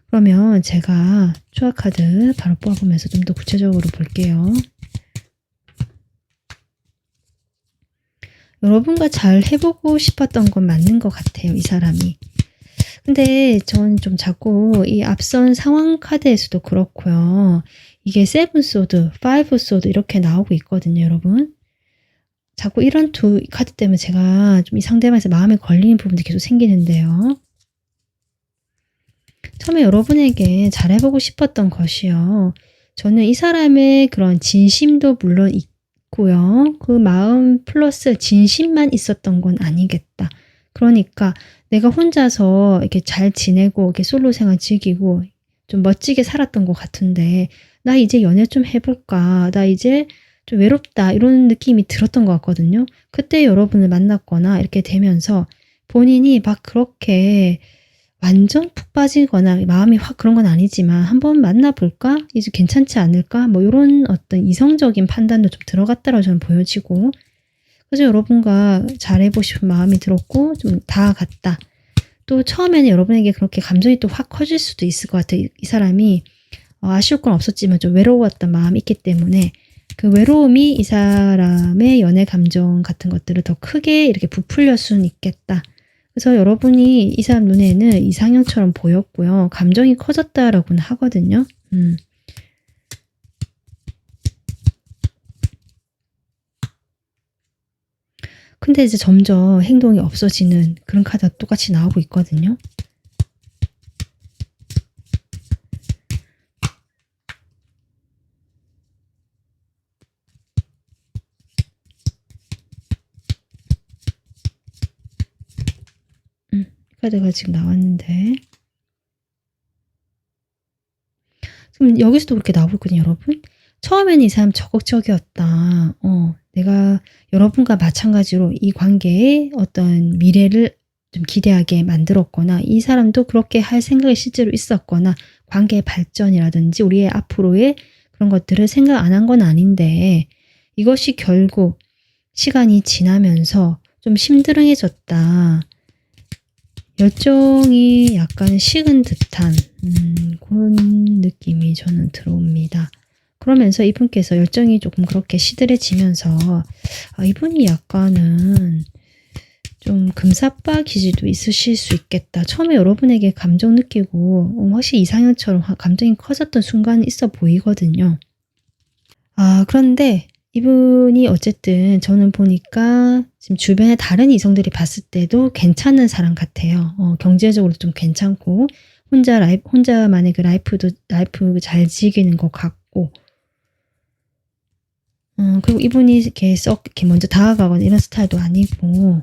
그러면 제가 추억 카드 바로 뽑아보면서 좀 더 구체적으로 볼게요. 여러분과 잘 해보고 싶었던 건 맞는 것 같아요, 이 사람이. 근데 전 좀 자꾸 이 앞선 상황 카드에서도 그렇고요. 이게 7 소드, 5 소드 이렇게 나오고 있거든요, 여러분. 자꾸 이런 두 카드 때문에 제가 좀 이 상대방에서 마음에 걸리는 부분도 계속 생기는데요. 처음에 여러분에게 잘해보고 싶었던 것이요. 저는 이 사람의 그런 진심도 물론 있고요. 그 마음 플러스 진심만 있었던 건 아니겠다. 그러니까 내가 혼자서 이렇게 잘 지내고 이렇게 솔로 생활 즐기고 좀 멋지게 살았던 것 같은데 나 이제 연애 좀 해볼까? 나 이제 좀 외롭다 이런 느낌이 들었던 것 같거든요. 그때 여러분을 만났거나 이렇게 되면서 본인이 막 그렇게 완전 푹 빠지거나 마음이 확 그런 건 아니지만 한번 만나볼까? 이제 괜찮지 않을까? 뭐 이런 어떤 이성적인 판단도 좀 들어갔다라고 저는 보여지고 그래서 여러분과 잘해보고 싶은 마음이 들었고 좀 다가갔다. 또 처음에는 여러분에게 그렇게 감정이 또 확 커질 수도 있을 것 같아요. 이 사람이 아쉬울 건 없었지만 좀 외로웠던 마음이 있기 때문에 그 외로움이 이 사람의 연애 감정 같은 것들을 더 크게 이렇게 부풀릴 수는 있겠다. 그래서 여러분이 이 사람 눈에는 이상형처럼 보였고요. 감정이 커졌다라고는 하거든요. 근데 이제 점점 행동이 없어지는 그런 카드가 똑같이 나오고 있거든요. 카드가 지금 나왔는데 지금 여기서도 그렇게 나오고 있거든요, 여러분. 처음에는 이 사람 적극적이었다. 내가 여러분과 마찬가지로 이 관계에 어떤 미래를 좀 기대하게 만들었거나 이 사람도 그렇게 할 생각이 실제로 있었거나 관계의 발전이라든지 우리의 앞으로의 그런 것들을 생각 안 한 건 아닌데 이것이 결국 시간이 지나면서 좀 심드렁해졌다. 열정이 약간 식은 듯한 그런 느낌이 저는 들어옵니다. 그러면서 이분께서 열정이 조금 그렇게 시들해지면서 이분이 약간은 좀 금사빠 기질도 있으실 수 있겠다. 처음에 여러분에게 감정 느끼고 확실히 이상형처럼 감정이 커졌던 순간이 있어 보이거든요. 그런데 이분이 어쨌든 저는 보니까 지금 주변에 다른 이성들이 봤을 때도 괜찮은 사람 같아요. 경제적으로도 좀 괜찮고 혼자만의 그 라이프 잘 즐기는 것 같고 그리고 이분이 이렇게 이렇게 먼저 다가가거나 이런 스타일도 아니고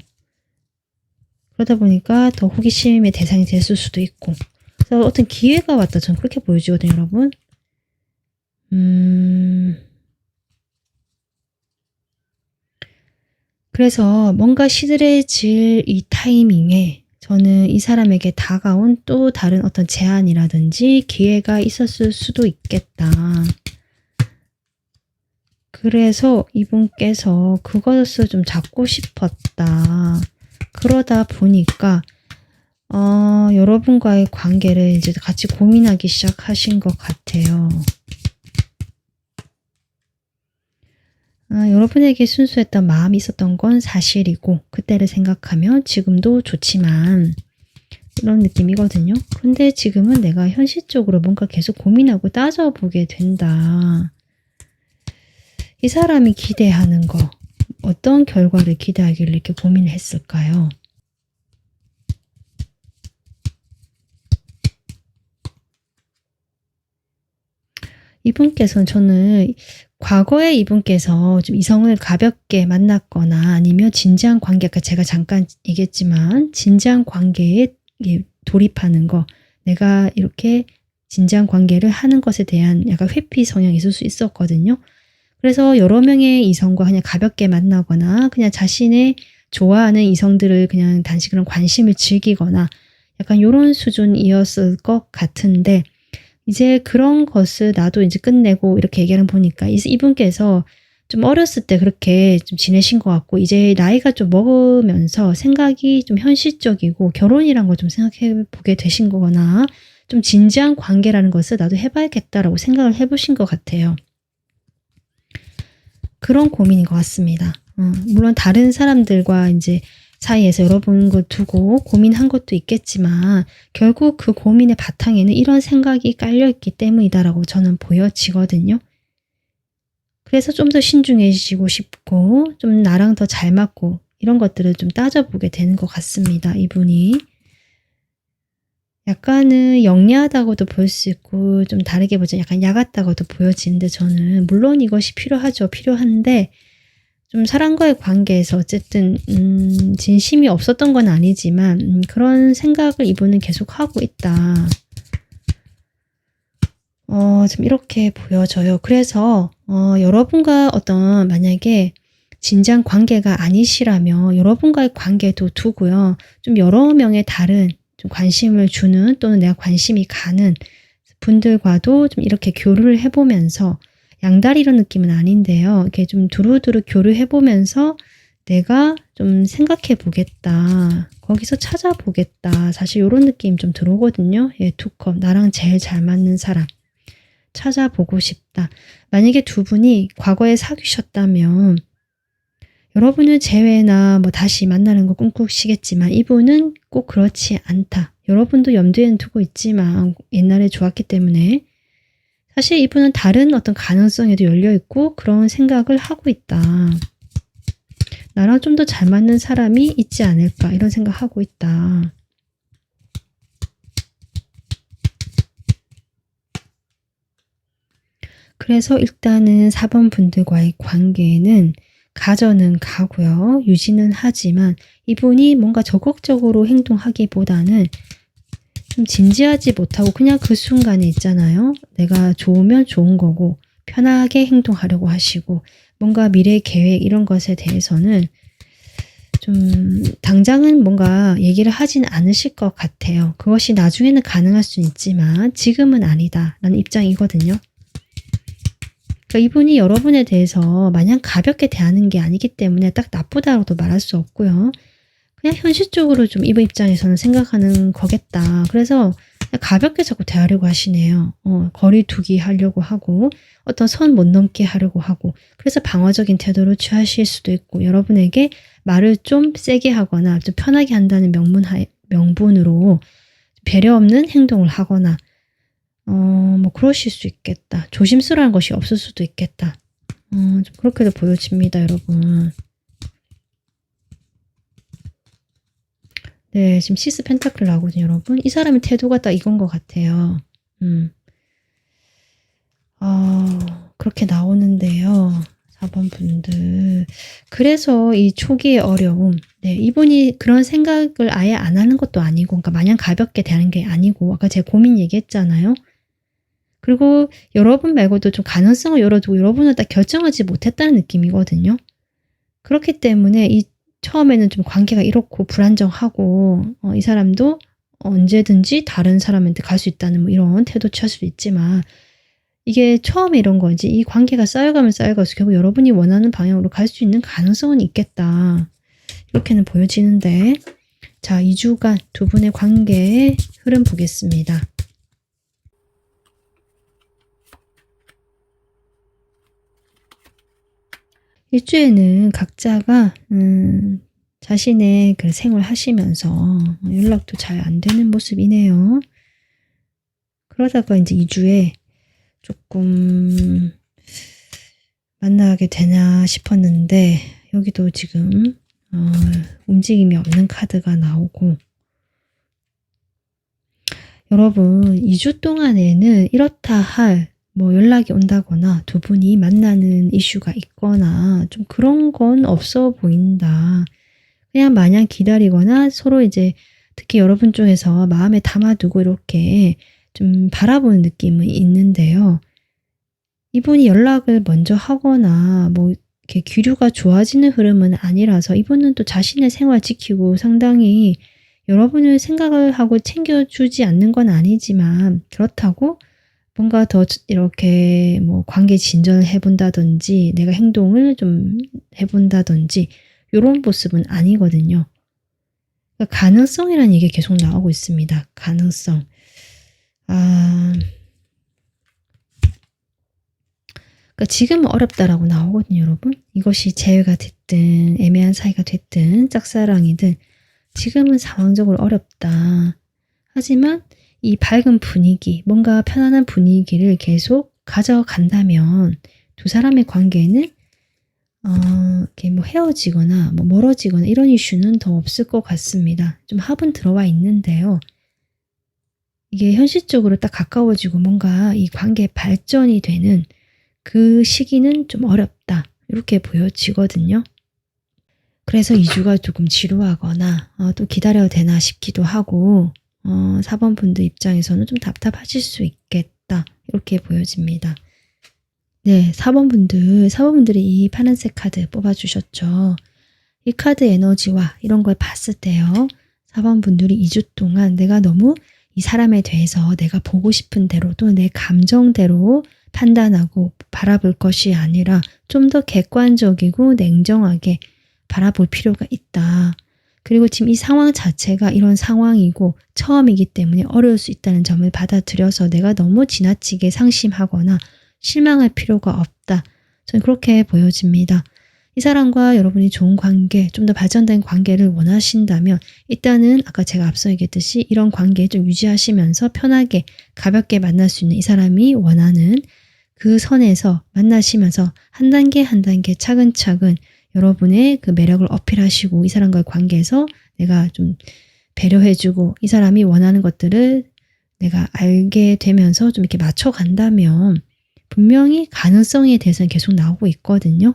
그러다 보니까 더 호기심의 대상이 됐을 수도 있고 그래서 어떤 기회가 왔다 저는 그렇게 보여지거든요, 여러분. 그래서 뭔가 시들해질 이 타이밍에 저는 이 사람에게 다가온 또 다른 어떤 제안이라든지 기회가 있었을 수도 있겠다. 그래서 이분께서 그것을 좀 잡고 싶었다. 그러다 보니까 여러분과의 관계를 이제 같이 고민하기 시작하신 것 같아요. 여러분에게 순수했던 마음이 있었던 건 사실이고 그때를 생각하면 지금도 좋지만 이런 느낌이거든요. 근데 지금은 내가 현실적으로 뭔가 계속 고민하고 따져보게 된다. 이 사람이 기대하는 거 어떤 결과를 기대하길래 이렇게 고민을 했을까요? 이분께서는 저는 과거에 이분께서 좀 이성을 가볍게 만났거나 아니면 진지한 관계, 아까 제가 잠깐 얘기했지만 진지한 관계에 돌입하는 거, 내가 이렇게 진지한 관계를 하는 것에 대한 약간 회피 성향이 있을 수 있었거든요. 그래서 여러 명의 이성과 그냥 가볍게 만나거나 그냥 자신의 좋아하는 이성들을 그냥 단지 그런 관심을 즐기거나 약간 이런 수준이었을 것 같은데 이제 그런 것을 나도 이제 끝내고 이렇게 얘기하는 보니까 이분께서 좀 어렸을 때 그렇게 좀 지내신 것 같고 이제 나이가 좀 먹으면서 생각이 좀 현실적이고 결혼이란 걸 좀 생각해 보게 되신 거거나 좀 진지한 관계라는 것을 나도 해봐야겠다라고 생각을 해보신 것 같아요. 그런 고민인 것 같습니다. 물론 다른 사람들과 이제 사이에서 여러분 걸 두고 고민한 것도 있겠지만 결국 그 고민의 바탕에는 이런 생각이 깔려있기 때문이다라고 저는 보여지거든요. 그래서 좀 더 신중해지고 싶고 좀 나랑 더 잘 맞고 이런 것들을 좀 따져보게 되는 것 같습니다. 이분이. 약간은 영리하다고도 볼 수 있고 좀 다르게 보자 약간 야같다고도 보여지는데 저는 물론 이것이 필요하죠. 필요한데 좀 사람과의 관계에서 어쨌든 진심이 없었던 건 아니지만 그런 생각을 이분은 계속 하고 있다. 좀 이렇게 보여져요. 그래서 여러분과 어떤 만약에 진지한 관계가 아니시라면 여러분과의 관계도 두고요. 좀 여러 명의 다른 좀 관심을 주는 또는 내가 관심이 가는 분들과도 좀 이렇게 교류를 해보면서 양다리 이런 느낌은 아닌데요. 이렇게 좀 두루두루 교류해보면서 내가 좀 생각해 보겠다. 거기서 찾아보겠다. 사실 이런 느낌 좀 들어오거든요. 투컵. 나랑 제일 잘 맞는 사람. 찾아보고 싶다. 만약에 두 분이 과거에 사귀셨다면 여러분은 재회나 뭐 다시 만나는 거 꿈꾸시겠지만 이분은 꼭 그렇지 않다. 여러분도 염두에는 두고 있지만 옛날에 좋았기 때문에 사실 이분은 다른 어떤 가능성에도 열려있고 그런 생각을 하고 있다. 나랑 좀 더 잘 맞는 사람이 있지 않을까 이런 생각하고 있다. 그래서 일단은 4번 분들과의 관계는 가져는 가고요. 유지는 하지만 이분이 뭔가 적극적으로 행동하기보다는 좀 진지하지 못하고 그냥 그 순간에 있잖아요. 내가 좋으면 좋은 거고 편하게 행동하려고 하시고 뭔가 미래 계획 이런 것에 대해서는 좀 당장은 뭔가 얘기를 하진 않으실 것 같아요. 그것이 나중에는 가능할 수는 있지만 지금은 아니다 라는 입장이거든요. 그러니까 이분이 여러분에 대해서 마냥 가볍게 대하는 게 아니기 때문에 딱 나쁘다고도 말할 수 없고요. 그냥 현실적으로 좀 이분 입장에서는 생각하는 거겠다. 그래서 가볍게 자꾸 대하려고 하시네요. 거리 두기 하려고 하고 어떤 선 못 넘게 하려고 하고 그래서 방어적인 태도를 취하실 수도 있고 여러분에게 말을 좀 세게 하거나 좀 편하게 한다는 명분으로 배려 없는 행동을 하거나 뭐 그러실 수 있겠다. 조심스러운 것이 없을 수도 있겠다. 좀 그렇게도 보여집니다, 여러분. 네, 지금 시스 펜타클 나오거든요, 여러분. 이 사람의 태도가 딱 이건 것 같아요. 그렇게 나오는데요. 4번 분들. 그래서 이 초기의 어려움. 네, 이분이 그런 생각을 아예 안 하는 것도 아니고, 그러니까 마냥 가볍게 대하는 게 아니고, 아까 제가 고민 얘기했잖아요. 그리고 여러분 말고도 좀 가능성을 열어두고 여러분은 딱 결정하지 못했다는 느낌이거든요. 그렇기 때문에 이 처음에는 좀 관계가 이렇고 불안정하고 이 사람도 언제든지 다른 사람한테 갈 수 있다는 뭐 이런 태도 취할 수도 있지만 이게 처음에 이런 건지 이 관계가 쌓여가면 쌓여가서 결국 여러분이 원하는 방향으로 갈 수 있는 가능성은 있겠다. 이렇게는 보여지는데 자, 2주간 두 분의 관계의 흐름 보겠습니다. 일주에는 각자가 자신의 그 생활하시면서 연락도 잘 안 되는 모습이네요. 그러다가 이제 2주에 조금 만나게 되나 싶었는데 여기도 지금 움직임이 없는 카드가 나오고 여러분 2주 동안에는 이렇다 할 뭐 연락이 온다거나 두 분이 만나는 이슈가 있거나 좀 그런 건 없어 보인다. 그냥 마냥 기다리거나 서로 이제 특히 여러분 쪽에서 마음에 담아두고 이렇게 좀 바라보는 느낌은 있는데요. 이분이 연락을 먼저 하거나 뭐 이렇게 기류가 좋아지는 흐름은 아니라서 이분은 또 자신의 생활 지키고 상당히 여러분을 생각을 하고 챙겨주지 않는 건 아니지만 그렇다고 뭔가 더 이렇게 뭐 관계 진전을 해본다든지 내가 행동을 좀 해본다든지 이런 모습은 아니거든요. 그러니까 가능성이라는 얘기 계속 나오고 있습니다. 가능성. 그러니까 지금은 어렵다라고 나오거든요, 여러분. 이것이 재회가 됐든 애매한 사이가 됐든 짝사랑이든 지금은 상황적으로 어렵다. 하지만 이 밝은 분위기, 뭔가 편안한 분위기를 계속 가져간다면 두 사람의 관계는 이렇게 뭐 헤어지거나 뭐 멀어지거나 이런 이슈는 더 없을 것 같습니다. 좀 합은 들어와 있는데요. 이게 현실적으로 딱 가까워지고 뭔가 이 관계 발전이 되는 그 시기는 좀 어렵다. 이렇게 보여지거든요. 그래서 2주가 조금 지루하거나 또 기다려도 되나 싶기도 하고 4번 분들 입장에서는 좀 답답하실 수 있겠다. 이렇게 보여집니다. 네, 4번 분들이 이 파란색 카드 뽑아주셨죠. 이 카드 에너지와 이런 걸 봤을 때요. 4번 분들이 2주 동안 내가 너무 이 사람에 대해서 내가 보고 싶은 대로 또 내 감정대로 판단하고 바라볼 것이 아니라 좀 더 객관적이고 냉정하게 바라볼 필요가 있다. 그리고 지금 이 상황 자체가 이런 상황이고 처음이기 때문에 어려울 수 있다는 점을 받아들여서 내가 너무 지나치게 상심하거나 실망할 필요가 없다. 저는 그렇게 보여집니다. 이 사람과 여러분이 좋은 관계, 좀 더 발전된 관계를 원하신다면 일단은 아까 제가 앞서 얘기했듯이 이런 관계 좀 유지하시면서 편하게 가볍게 만날 수 있는 이 사람이 원하는 그 선에서 만나시면서 한 단계 한 단계 차근차근 여러분의 그 매력을 어필하시고 이 사람과의 관계에서 내가 좀 배려해주고 이 사람이 원하는 것들을 내가 알게 되면서 좀 이렇게 맞춰간다면 분명히 가능성에 대해서는 계속 나오고 있거든요.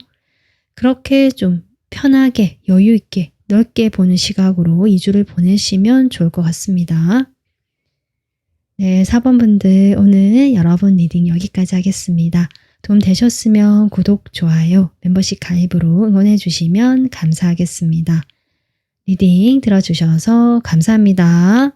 그렇게 좀 편하게 여유 있게 넓게 보는 시각으로 2주를 보내시면 좋을 것 같습니다. 네, 4번 분들 오늘 여러분 리딩 여기까지 하겠습니다. 도움 되셨으면 구독, 좋아요, 멤버십 가입으로 응원해 주시면 감사하겠습니다. 리딩 들어주셔서 감사합니다.